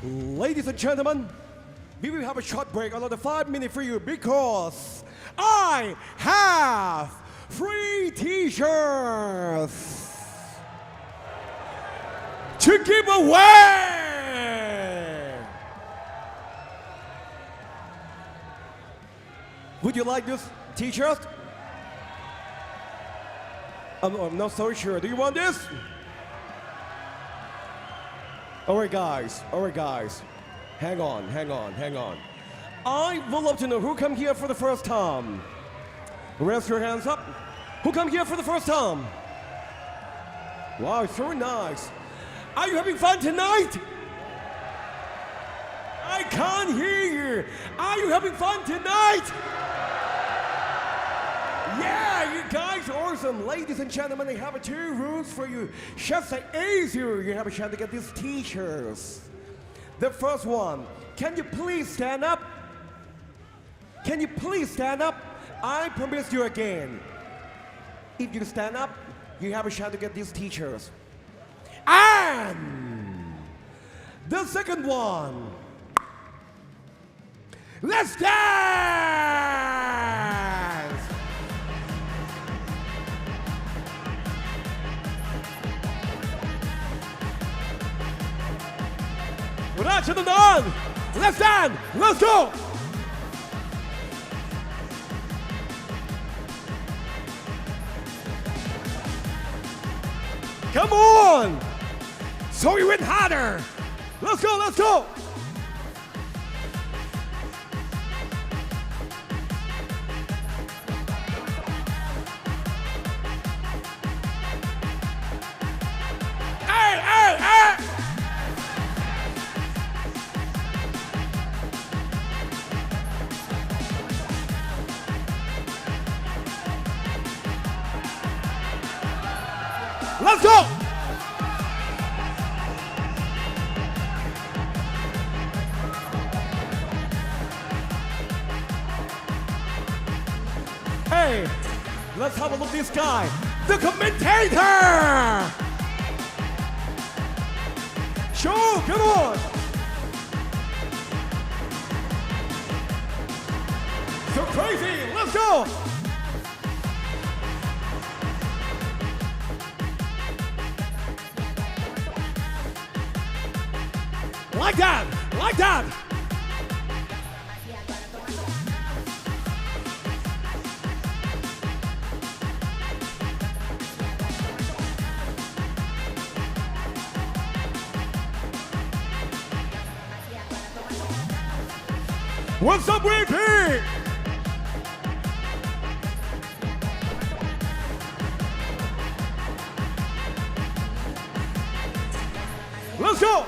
Ladies and gentlemen, we will have a short break, another 5 minutes for you because I have free t-shirts to give away. Would you like this t-shirt? I'm not so sure. Do you want this? All right, guys. Hang on. I would love to know who come here for the first time. Raise your hands up. Who come here for the first time? Wow, it's so nice. Are you having fun tonight? I can't hear you. Are you having fun tonight? Yeah, you guys are awesome. Ladies and gentlemen, I have 2 rules for you. Just like easier, you have a chance to get these t-shirts. The first one, can you please stand up? Can you please stand up? I promise you again. If you stand up, you have a chance to get these t-shirts. And the second one, let's dance! Rajadamnern, let's dance! Let's go! Come on! So you went harder! Let's go! Hey! Let's go! Hey, let's have a look at this guy, the commentator! Show, come on! So crazy, let's go! Like that! What's up, Ravy? Let's go!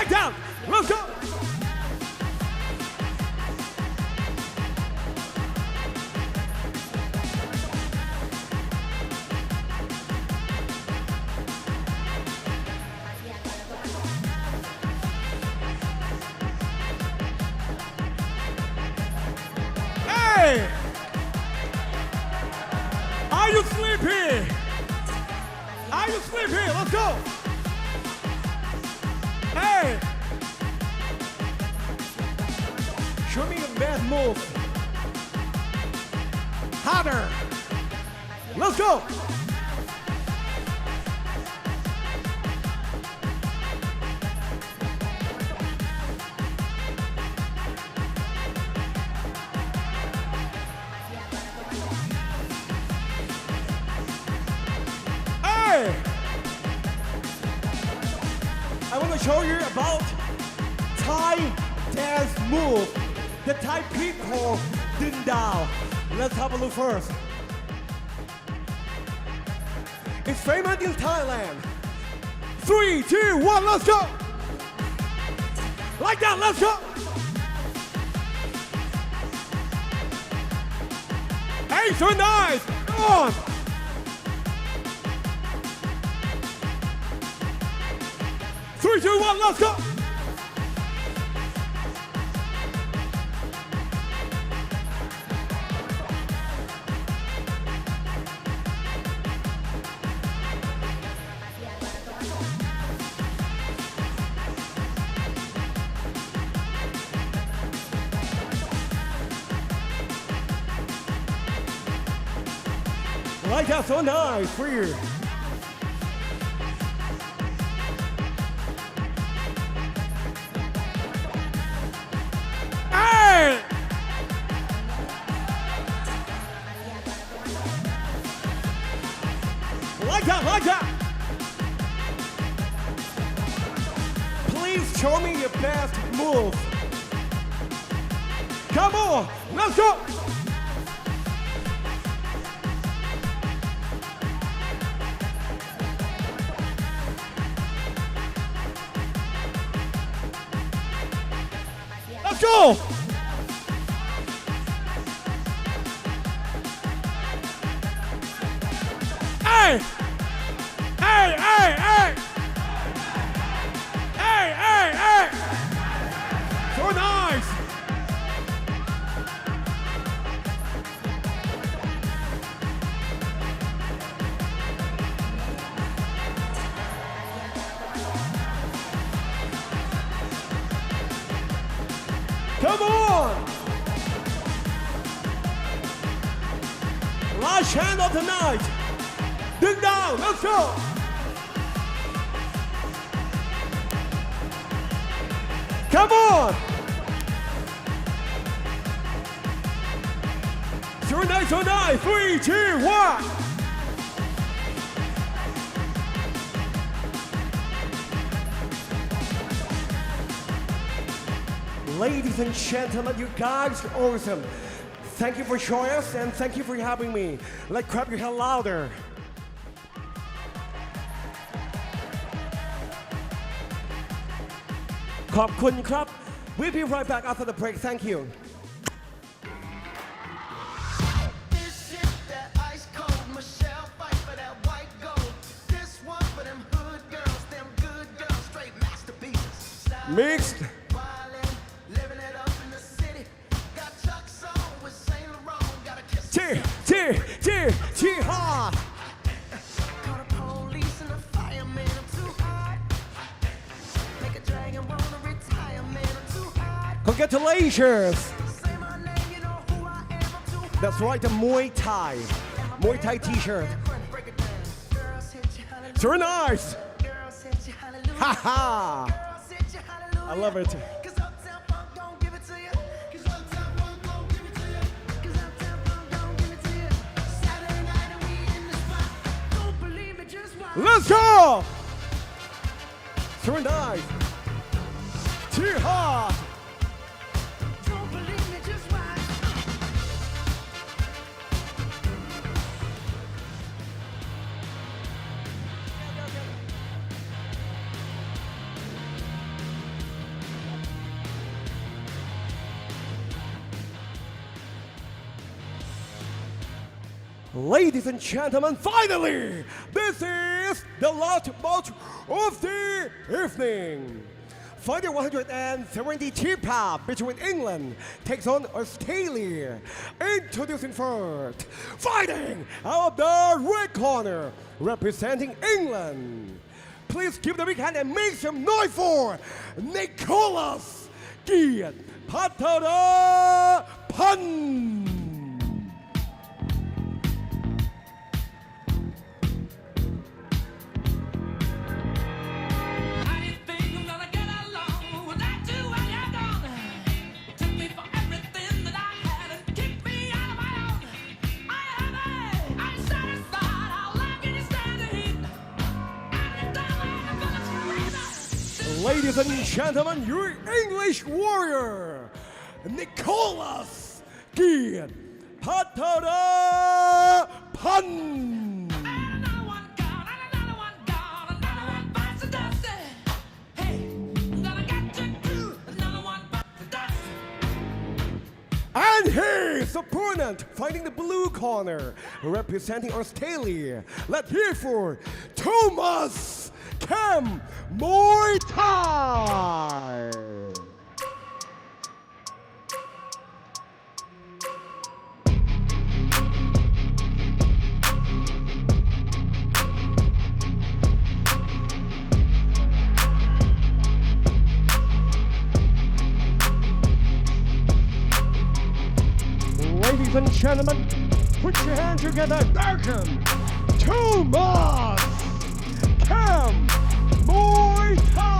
Like that. Let's go. Hey! Are you sleepy? Are you sleepy? Let's go! Hey! Show me the best move. Harder. Let's go! Hey! I want to show you about Thai dance move. The Thai people call Din Dao. Let's have a look first. It's famous in Thailand. 3, 2, 1, let's go! Like that, let's go! Hey, so nice! Come on! Three, two, one, let's go! Like that, so nice for you. Hey! Like that, like that. Please show me your best move. Come on, let's go. Let's go! Hey! Hey, hey, hey! Hey, hey, hey! So nice! Come on! Last chance of the night. Dig down, let's go! Come on! So nice, so nice. 3, 2, 1. Ladies and gentlemen, you guys are awesome. Thank you for joining us and thank you for having me. Let's clap your hands louder. Khop kun krap. We'll be right back after the break. Thank you. This is that ice cold Michelle fight for that white gold. This one for them hood girls, them good girls, straight masterpieces. Mixed. Living it up in the city. Got Chuck's on with Saint Laurent. Got a kiss. Hard. Call the police and the fireman. I'm too hot. Make a dragon wanna retire, man. I'm too hot. Congratulations. Say my name, you know who I am. I'm too hot. That's right, the Muay Thai. Muay Thai t-shirt. Break it down. Girls hit you, hallelujah. So nice. Girls hit you, hallelujah. Ha Girls hit you, hallelujah. I love it. 'Cause Uptown Funk don't give it to you. 'Cause Uptown Funk don't give it to you. 'Cause Uptown Funk don't give it to you. Saturday night and we in the spot. Don't believe me, just watch. Let's go. So nice. Too hard. Don't believe me, just watch. Ladies and gentlemen, finally, this is the last match of the evening. Fighter 172 pound between England takes on Australia. Introducing first, fighting out of the red corner, representing England. Please give the big hand and make some noise for Nicolas Kiatpetch. How do you think I'm gonna get along without you when you're gone? You took me for everything that I had and kicked me out of my own. I'm happy, I'm satisfied. How long can you stand the heat? I'm gonna Ladies and gentlemen, your English warrior, Nicolas Kiatpetch. Another one gone, another one gone, another one bites the dust. Hey, I'm gonna get you, another one bites the dust. And his opponent, fighting the blue corner, representing Australia. Let's hear for Thomas Cam Muay Thai. Ladies and gentlemen, put your hands together. Welcome, Thomas Cam Muay Thai.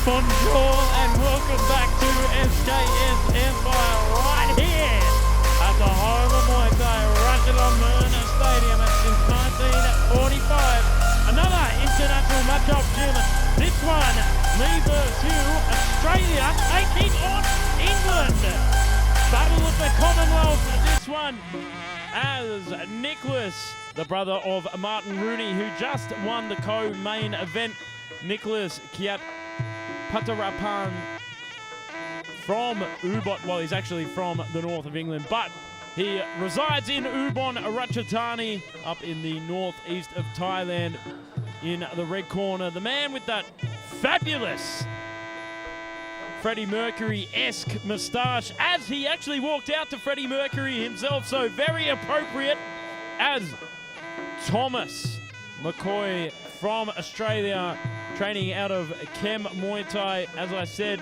Bonjour and welcome back to SKS Empire right here at the home of Muay Thai, Rajadamnern Stadium since 1945. Another international matchup, Jim. This one, me versus Australia taking on England. Battle of the Commonwealth, this one as Nicolas, the brother of Martin Rooney, who just won the co-main event. Nicolas Kiatpetch from Ubon, well, he's actually from the north of England, but he resides in Ubon Ratchathani, up in the northeast of Thailand, in the red corner. The man with that fabulous Freddie Mercury-esque moustache, as he actually walked out to Freddie Mercury himself, so very appropriate, as Thomas McCoy from Australia, training out of Kem Muay Thai. As I said,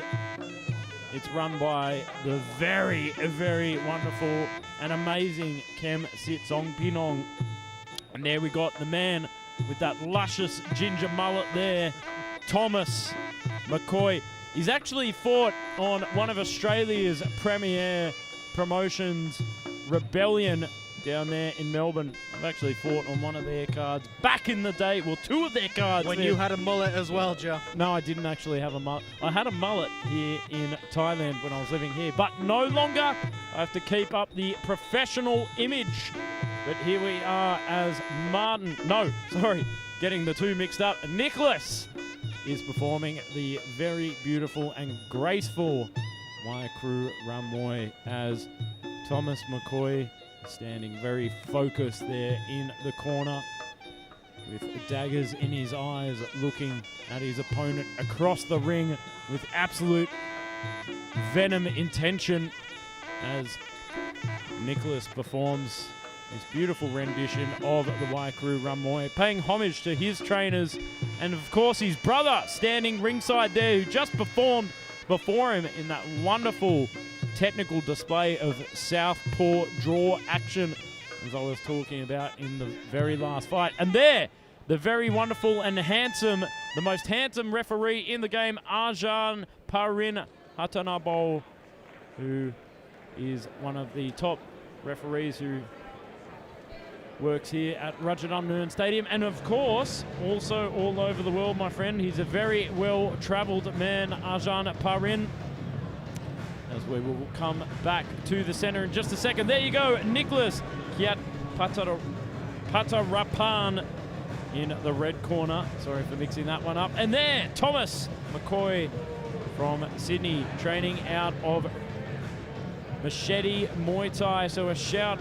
it's run by the very, very wonderful and amazing Kem Sitsong Pinong. And there we got the man with that luscious ginger mullet there, Thomas McCoy. He's actually fought on one of Australia's premier promotions, Rebellion, down there in Melbourne. I've actually fought on one of their cards back in the day. Well, two of their cards. When there. you had a mullet as well, Joe. No, I didn't actually have a mullet. I had a mullet here in Thailand when I was living here, but no longer. I have to keep up the professional image. But here we are as getting the two mixed up. Nicolas is performing the very beautiful and graceful Wai Crew Ramoi as Thomas McCoy standing very focused there in the corner with daggers in his eyes, looking at his opponent across the ring with absolute venom intention as Nicolas performs this beautiful rendition of the Wai Crew Ramoi, paying homage to his trainers and of course his brother standing ringside there, who just performed before him in that wonderful technical display of southpaw draw action, as I was talking about in the very last fight. And there, the very wonderful and handsome, the most handsome referee in the game, Arjan Parin Hatanabol, who is one of the top referees who works here at Rajadamnern Stadium, and of course also all over the world, my friend. He's a very well-travelled man, Ajahn Parin, as we will come back to the centre in just a second. There you go, Nicolas Kiatpetch in the red corner. Sorry for mixing that one up. And there, Thomas McCoy from Sydney, training out of Machete Muay Thai. So a shout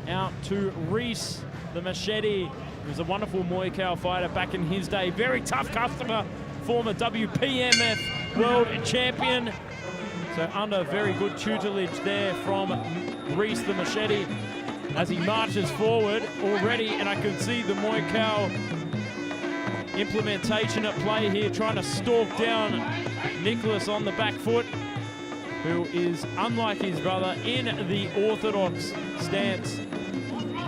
out to Reese, the Machete. He was a wonderful Muay Thai fighter back in his day. Very tough customer, former WPMF world champion. So under very good tutelage there from Reese, the Machete, as he marches forward already. And I can see the Muay Thai implementation at play here, trying to stalk down Nicolas on the back foot, who is, unlike his brother, in the orthodox stance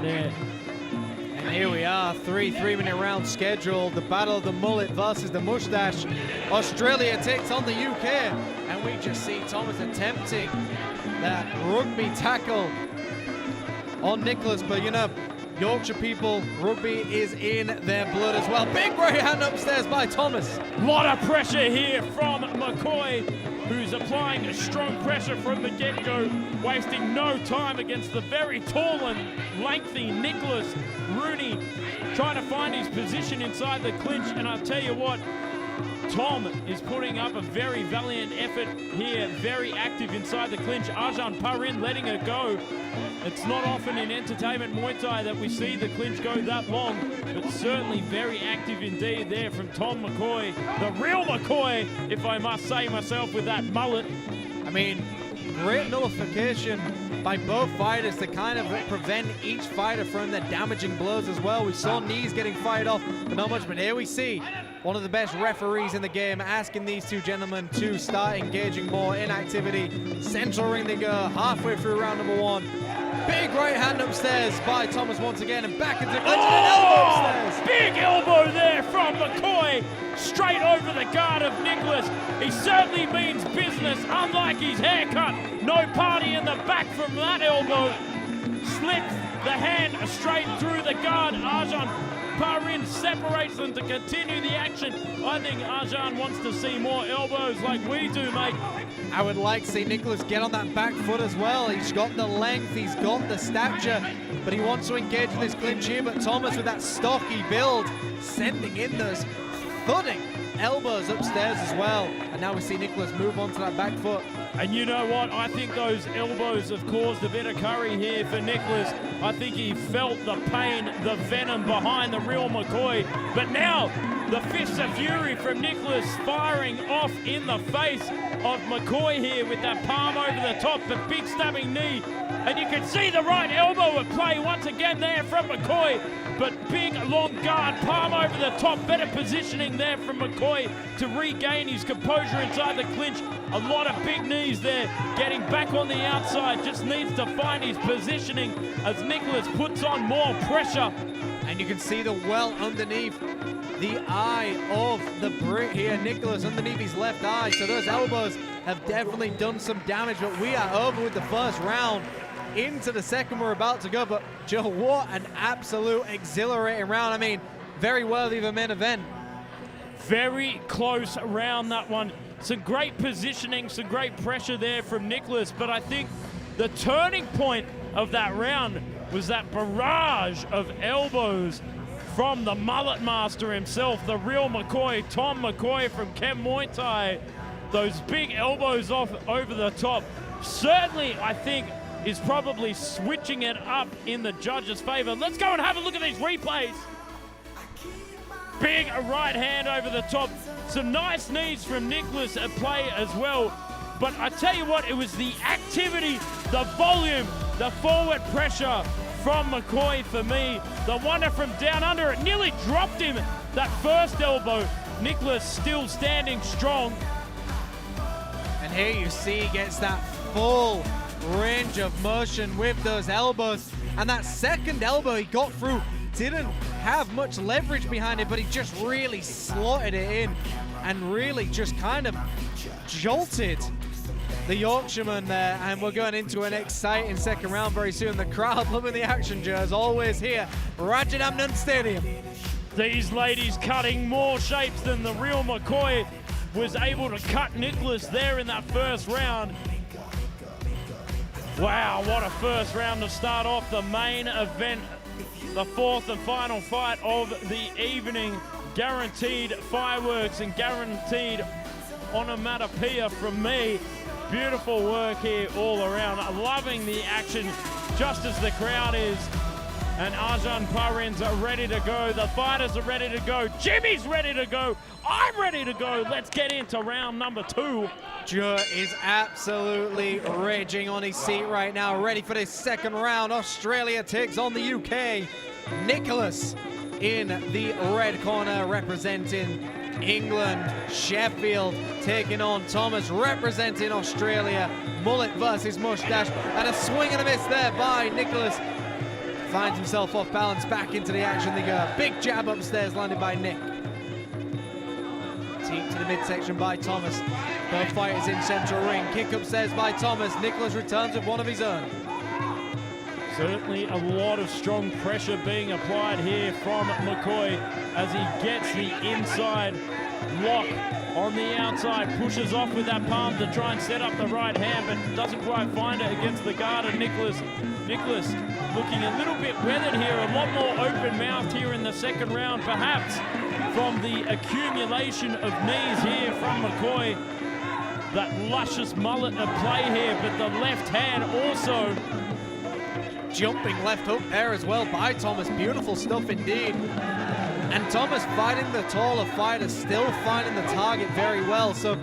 there. And here we are, 3-minute round scheduled. The battle of the mullet versus the mustache. Australia takes on the UK, and we just see Thomas attempting that rugby tackle on Nicolas. But you know, Yorkshire people, rugby is in their blood as well. Big right hand upstairs by Thomas. A lot of pressure here from McCoy, who's applying strong pressure from the get-go, wasting no time against the very tall and lengthy Nicolas. Rooney trying to find his position inside the clinch, and I'll tell you what, Tom is putting up a very valiant effort here, very active inside the clinch. Ajahn Parin letting it go. It's not often in entertainment Muay Thai that we see the clinch go that long, but certainly very active indeed there from Tom McCoy, the real McCoy, if I must say myself, with that mullet. I mean, great nullification by both fighters to kind of prevent each fighter from their damaging blows as well. We saw knees getting fired off, but not much. But here we see one of the best referees in the game asking these two gentlemen to start engaging more in activity. Central ring they go, halfway through round number one. Big right hand upstairs by Thomas once again, and back into the clinch, and an elbow upstairs. Big elbow there from McCoy, straight over the guard of Nicolas. He certainly means business, unlike his haircut. No party in the back from that elbow. Slips the hand straight through the guard. Ajahn Parin separates them to continue the action. I think Ajahn wants to see more elbows like we do, mate. I would like to see Nicolas get on that back foot as well. He's got the length, he's got the stature, but he wants to engage in this clinch here. But Thomas, with that stocky build, sending in those thudding elbows upstairs as well. And now we see Nicolas move on to that back foot. And you know what? I think those elbows have caused a bit of curry here for Nicolas. I think he felt the pain, the venom behind the real McCoy. But now, the fists of fury from Nicolas firing off in the face of McCoy here with that palm over the top, the big stabbing knee. And you can see the right elbow at play once again there from McCoy. But big, long guard, palm over the top, better positioning there from McCoy to regain his composure inside the clinch. A lot of big knees there, getting back on the outside, just needs to find his positioning as Nicolas puts on more pressure. And you can see the well underneath the eye of the Brit here, Nicolas, underneath his left eye. So those elbows have definitely done some damage, but we are over with the first round. Into the second we're about to go, but Joe, what an absolute exhilarating round. I mean, very worthy of a main event. Very close round, that one. Some great positioning, some great pressure there from Nicolas, but I think the turning point of that round was that barrage of elbows from the mullet master himself, the real McCoy, Tom McCoy from Chem Muay Thai. Those big elbows off over the top certainly, I think, is probably switching it up in the judges' favor. Let's go and have a look at these replays. Big right hand over the top. Some nice knees from Nicolas at play as well. But I tell you what, it was the activity, the volume, the forward pressure from McCoy for me. The wonder from down under, it nearly dropped him, that first elbow. Nicolas still standing strong. And here you see he gets that full range of motion with those elbows. And that second elbow he got through didn't have much leverage behind it, but he just really slotted it in and really just kind of jolted the Yorkshireman there, and we're going into an exciting second round very soon. The crowd loving the action, Joe, as always here, Rajadamnern Stadium. These ladies cutting more shapes than the real McCoy was able to cut Nicolas there in that first round. Wow, what a first round to start off the main event, the fourth and final fight of the evening. Guaranteed fireworks and guaranteed onomatopoeia from me. Beautiful work here all around. Loving the action just as the crowd is. And Arjan Parin's are ready to go. The fighters are ready to go. Jimmy's ready to go. I'm ready to go. Let's get into round number 2. Joe is absolutely raging on his seat right now, ready for this second round. Australia takes on the UK. Nicolas in the red corner representing England. Sheffield taking on Thomas representing Australia. Mullet versus mustache, and a swing and a miss there by Nicolas. Finds himself off balance, back into the action they go. Big jab upstairs landed by Nick. Team to the midsection by Thomas. Both fighters in central ring. Kick upstairs by Thomas. Nicolas returns with one of his own. Certainly a lot of strong pressure being applied here from McCoy as he gets the inside lock on the outside, pushes off with that palm to try and set up the right hand, but doesn't quite find it against the guard of Nicolas. Nicolas looking a little bit weathered here, a lot more open-mouthed here in the second round, perhaps from the accumulation of knees here from McCoy. That luscious mullet at play here, but the left hand also. Jumping left hook there as well by Thomas. Beautiful stuff indeed. And Thomas fighting the taller fighter, still finding the target very well. So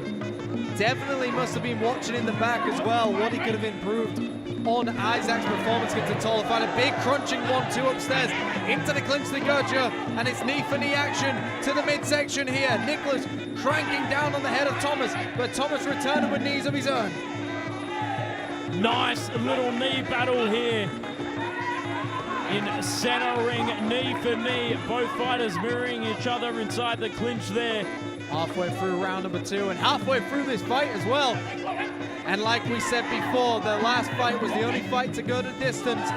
definitely must have been watching in the back as well what he could have improved on Isaac's performance against the taller fighter. Big crunching 1-2 upstairs. Into the clinch they go, Joe. And it's knee for knee action to the midsection here. Nicolas cranking down on the head of Thomas, but Thomas returning with knees of his own. Nice little knee battle here in center ring, knee for knee. Both fighters mirroring each other inside the clinch there. Halfway through round number 2 and halfway through this fight as well. And like we said before, the last fight was the only fight to go the distance.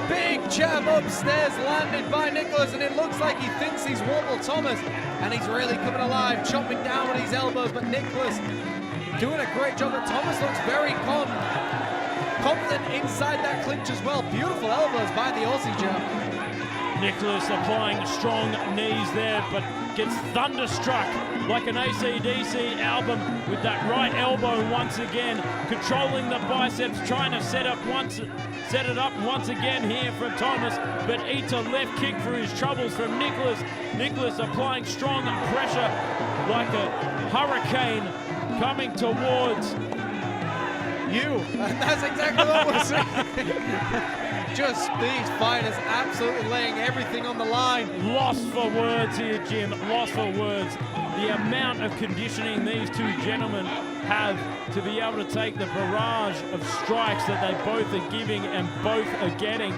Big jab upstairs landed by Nicolas, and it looks like he thinks he's wobbled Thomas, and he's really coming alive, chopping down with his elbows, but Nicolas doing a great job, but Thomas looks very confident inside that clinch as well. Beautiful elbows by the Aussie, Joe. Nicolas applying strong knees there, but gets thunderstruck like an AC/DC album with that right elbow once again, controlling the biceps, trying to set it up once again here from Thomas, but eats a left kick for his troubles from Nicolas. Nicolas applying strong pressure like a hurricane coming towards you. And that's exactly what we're saying. Just these fighters absolutely laying everything on the line. Lost for words here, Jim. Lost for words. The amount of conditioning these two gentlemen have to be able to take the barrage of strikes that they both are giving and both are getting.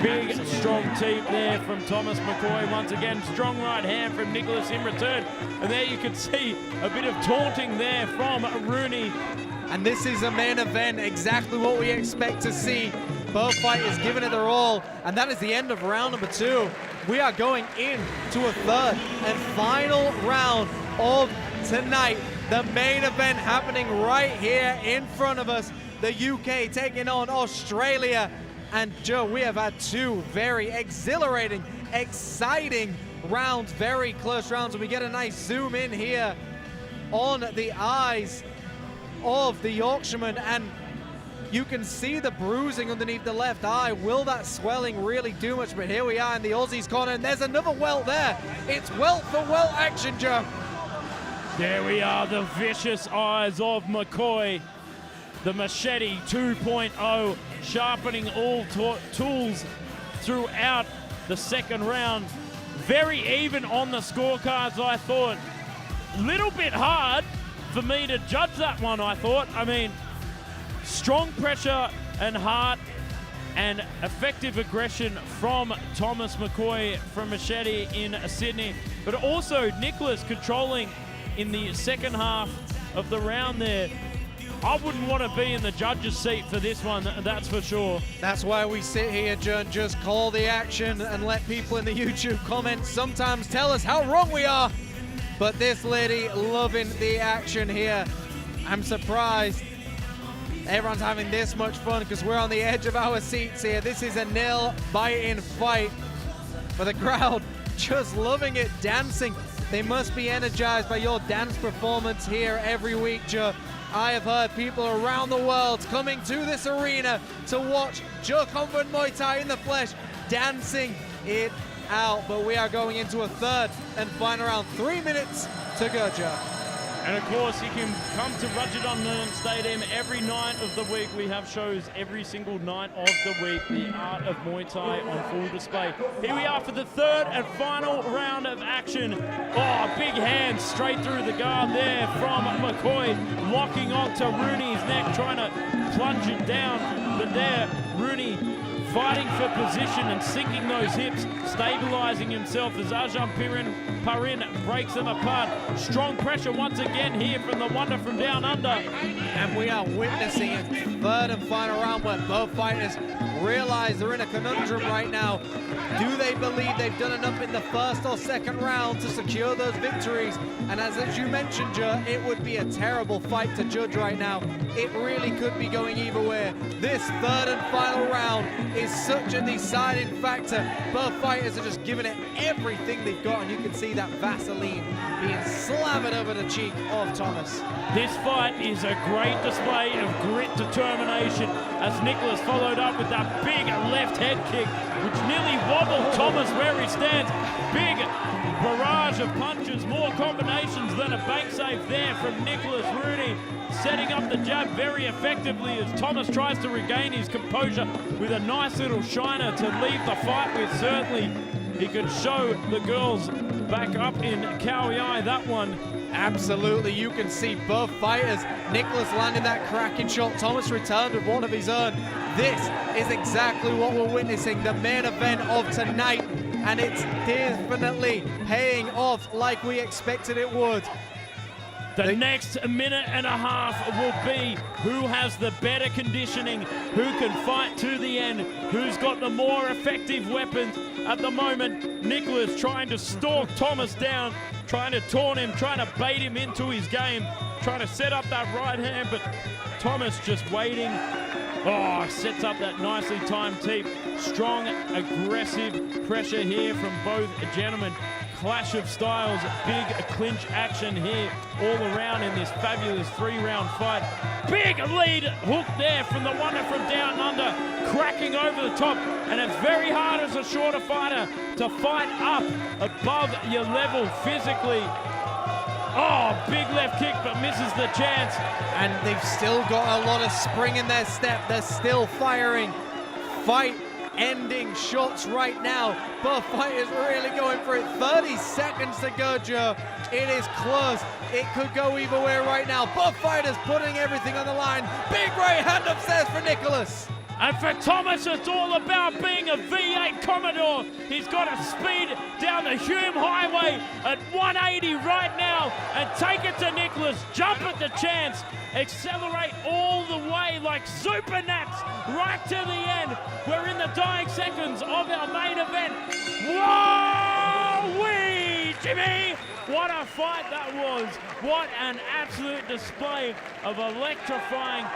Big, strong teep there from Thomas McCoy. Once again, strong right hand from Nicolas in return. And there you can see a bit of taunting there from Rooney. And this is a main event, exactly what we expect to see. Both fighters giving it their all, and that is the end of round number 2. We are going into a third and final round of tonight. The main event happening right here in front of us. The UK taking on Australia. And Joe, we have had 2 very exhilarating, exciting rounds, very close rounds, and we get a nice zoom in here on the eyes of the Yorkshireman, and you can see the bruising underneath the left eye. Will that swelling really do much? But here we are in the Aussies corner, and there's another welt there. It's welt for welt action, Joe. There we are, the vicious eyes of McCoy. The machete 2.0, sharpening all tools throughout the second round. Very even on the scorecards, I thought. Little bit hard for me to judge that one, I thought. I mean, strong pressure and heart and effective aggression from Thomas McCoy from Machete in Sydney, but also Nicolas controlling in the second half of the round there. I wouldn't want to be in the judge's seat for this one, that's for sure. That's why we sit here, John, just call the action and let people in the YouTube comments sometimes tell us how wrong we are. But this lady loving the action here. I'm surprised everyone's having this much fun because we're on the edge of our seats here. This is a nail-biting fight. But the crowd just loving it, dancing. They must be energized by your dance performance here every week, Joe. I have heard people around the world coming to this arena to watch Joe Confident Muay Thai in the flesh, dancing it out. But we are going into a third and final round. 3 minutes to go, Joe. And of course, you can come to Rajadamnern Stadium every night of the week. We have shows every single night of the week. The art of Muay Thai on full display. Here we are for the third and final round of action. Oh, big hands straight through the guard there from McCoy, locking onto Rooney's neck, trying to plunge it down. But there, Rooney fighting for position and sinking those hips, stabilizing himself as Ajahn Parin breaks them apart. Strong pressure once again here from the wonder from down under. And we are witnessing a third and final round where both fighters realize they're in a conundrum right now. Do they believe they've done enough in the first or second round to secure those victories? And as you mentioned, Joe, it would be a terrible fight to judge right now. It really could be going either way. This third and final round is such a deciding factor. Both fighters are just giving it everything they've got, and you can see that Vaseline being slathered over the cheek of Thomas. This fight is a great display of grit, determination, as Nicolas followed up with that big left head kick, which nearly wobbled Thomas where he stands. Big barrage of punches, more combinations than a bank safe there from Nicolas Rooney, setting up the jab very effectively as Thomas tries to regain his composure with a nice little shiner to leave the fight with. Certainly he could show the girls back up in Kauai that one. Absolutely, you can see both fighters. Nicolas landing that cracking shot. Thomas returned with one of his own. This is exactly what we're witnessing, the main event of tonight, and it's definitely paying off like we expected it would. The next minute and a half will be who has the better conditioning, who can fight to the end, who's got the more effective weapons. At the moment, Nicolas trying to stalk Thomas down, trying to taunt him, trying to bait him into his game, trying to set up that right hand, but Thomas just waiting. Oh, sets up that nicely timed teep. Strong, aggressive pressure here from both gentlemen. Clash of styles, big clinch action here all around in this fabulous 3-round fight. Big lead hook there from the wonder from down under, cracking over the top, and it's very hard as a shorter fighter to fight up above your level physically. Oh, big left kick, but misses the chance. And they've still got a lot of spring in their step. They're still firing. Fight-ending shots right now. Both fighters really going for it. 30 seconds to go, Joe. It is close. It could go either way right now. Both fighters putting everything on the line. Big right hand upstairs for Nicolas. And for Thomas, it's all about being a V8 Commodore. He's got to speed down the Hume Highway at 180 right now and take it to Nicolas. Jump at the chance. Accelerate all the way like super naps right to the end. We're in the dying seconds of our main event. Whoa-wee, Jimmy! What a fight that was. What an absolute display of electrifying,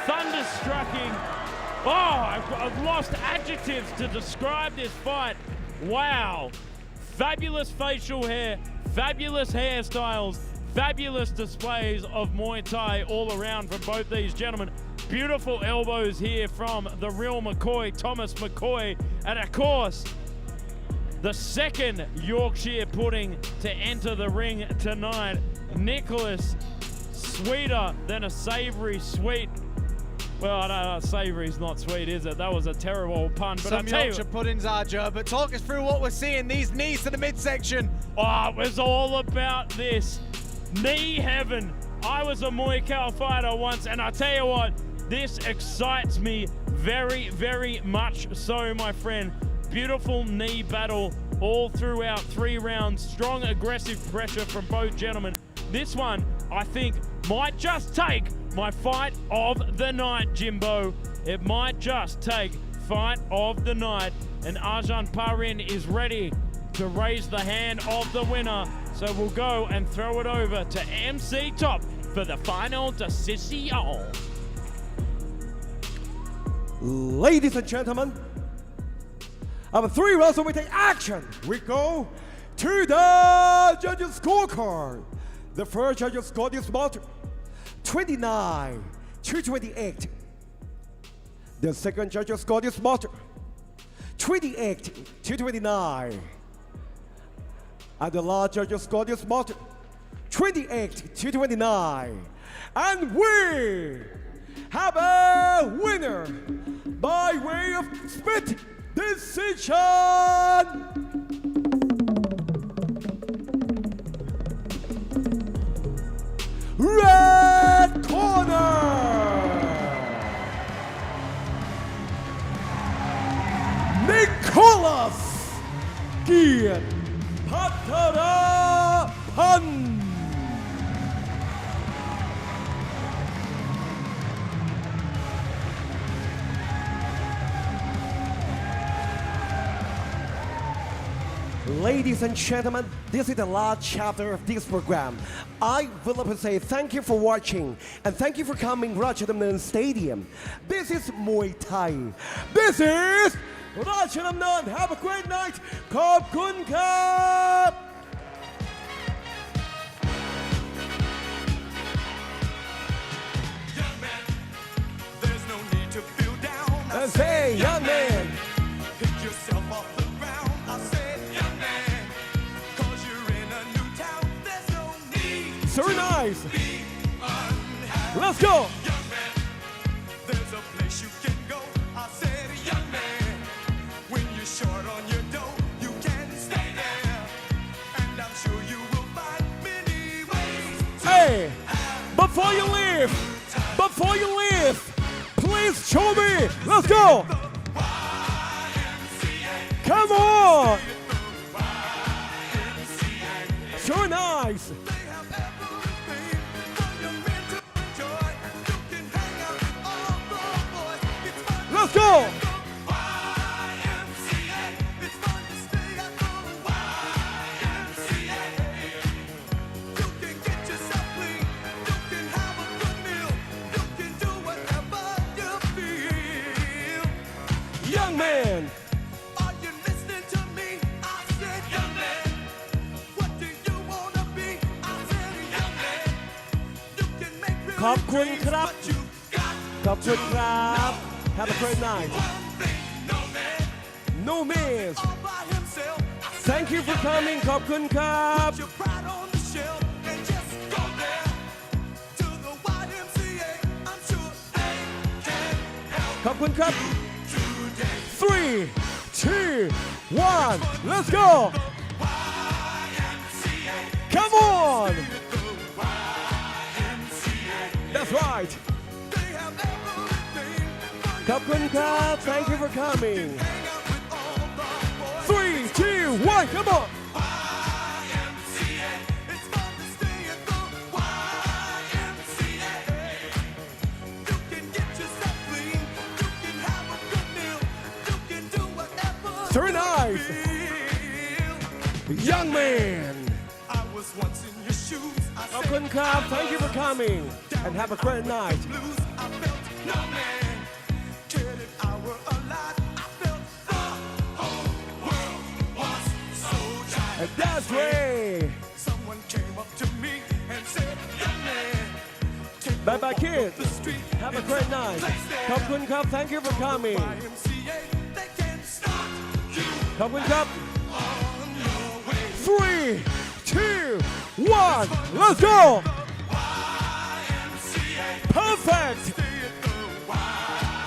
thunderstrucking. Oh, I've lost adjectives to describe this fight. Wow. Fabulous facial hair, fabulous hairstyles, fabulous displays of Muay Thai all around from both these gentlemen. Beautiful elbows here from the real McCoy, Thomas McCoy. And of course, the second Yorkshire pudding to enter the ring tonight. Nicolas, sweeter than a savory sweet. Well, no, savory's not sweet, is it? That was a terrible pun. But Some Yorkshire puddings are, Joe, but talk us through what we're seeing. These knees to the midsection. Oh, it was all about this. Knee heaven. I was a Muay Thai fighter once, and I tell you what, this excites me very, very much so, my friend. Beautiful knee battle all throughout 3 rounds. Strong, aggressive pressure from both gentlemen. This one, I think, might just take my fight of the night, Jimbo. It might just take fight of the night. And Arjan Parin is ready to raise the hand of the winner. So we'll go and throw it over to MC Top for the final decision. Ladies and gentlemen, after 3 rounds of Muay Thai action, we go to the judges' scorecard. The first judges scored this bout 29-28. The second judges scored this bout 28-29. And the last judges scored this bout 28-29. And we have a winner by way of split decision. Red corner, Nicolas Kiatpetch. Ladies and gentlemen, this is the last chapter of this program. I would like to say thank you for watching and thank you for coming Rajadamnern Stadium. This is Muay Thai. This is Rajadamnern. Have a great night. ขอบคุณครับ Young man, there's no need to feel down. And say, young man. Pick yourself off the ground. I said, young man, 'cause you're in a new town. There's no need So nice. to be unhappy. Let's go. Young man, there's a place you can go. I said, young man, when you're short on your dough, you can stay there. And I'm sure you will find many ways to Hey, before you leave, please show me. Let's go. Come on. So nice. They have everything for your men to enjoy. You can hang out with all the boys. It's fun to Let's go. YMCA. It's fun to stay at the YMCA. You can get yourself clean. You can have a good meal. You can do whatever you feel. Young man. Are you listening to me? I said, young man. What do you wanna be? I said, young man. You can make real ขอบคุณครับ but you got ขอบคุณครับ Have a great night. one thing, no man. No miss. All by himself. I said, Thank you for coming. ขอบคุณครับ put your pride on the shelf and just go there to the YMCA. I'm sure they can help ขอบคุณครับ today. 3, 2, 1. Let's go. YMCA. Come on. That's right. They have everything. ขอบคุณครับ Thank you for coming. Hang out with all the boys. 3, 2, 1. Come on. YMCA. It's fun to stay at the YMCA. You can get yourself clean. You can have a good meal. You can do whatever Very nice. you feel. Young man. I was once in your shoes. I ขอบ said คุณครับ Thank you for coming and have a great night. blues. I felt no man cared if I were alive. I felt the whole world was so tired. And that's way. Someone came up to me and said, young man, take Bye bye a walk kids. up the street. Have a great night. ขอบคุณครับ Thank you for coming. YMCA, they can start you ขอบคุณครับ on your way. 3, 2, 1. Let's go. YMCA, Perfect. stay at the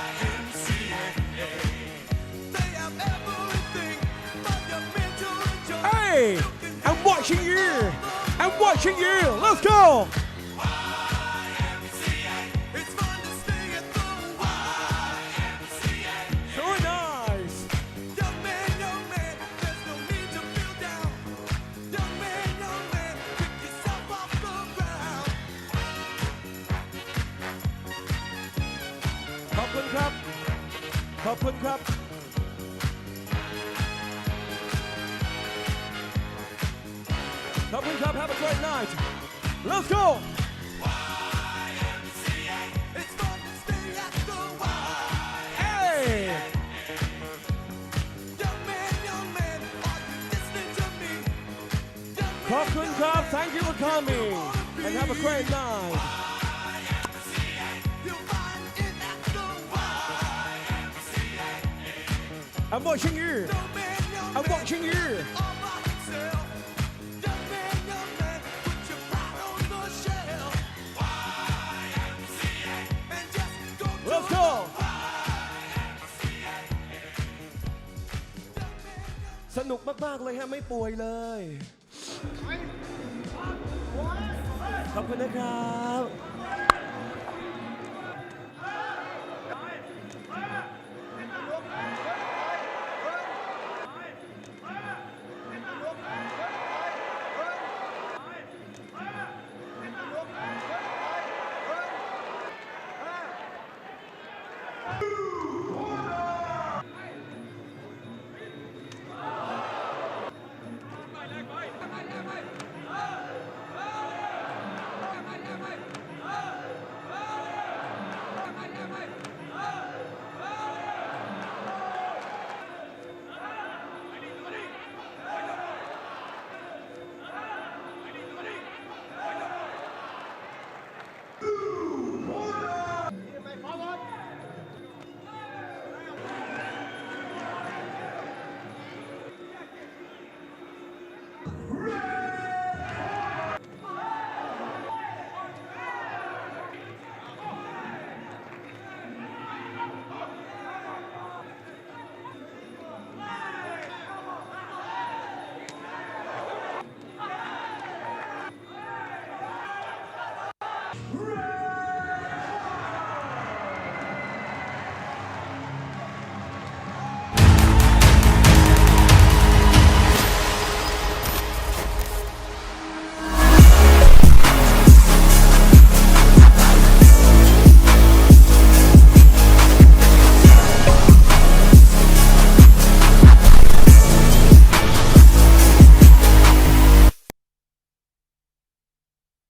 YMCA. They have everything for your men to enjoy. Hey, I'm watching you. I'm watching you. Let's go. YMCA, it's fun to stay at the YMCA. So nice. Young man, there's no need to feel down. Young man, pick yourself off the ground. ขอบคุณครับ ขอบคุณครับ Have a great night Let's go It's fun to stay at the Y. Hey Young man, are you listening to me? Young ขอบคุณครับ Thank you for coming and have a great night you'll find it at the Y. I'm watching you Young man, I'm watching you all by himself. Young man, put your pride on the shelf. YMCA. And just go to Let's go สนุกมากๆเลยฮะไม่ป่วยเลย ขอบคุณนะครับ Ravy.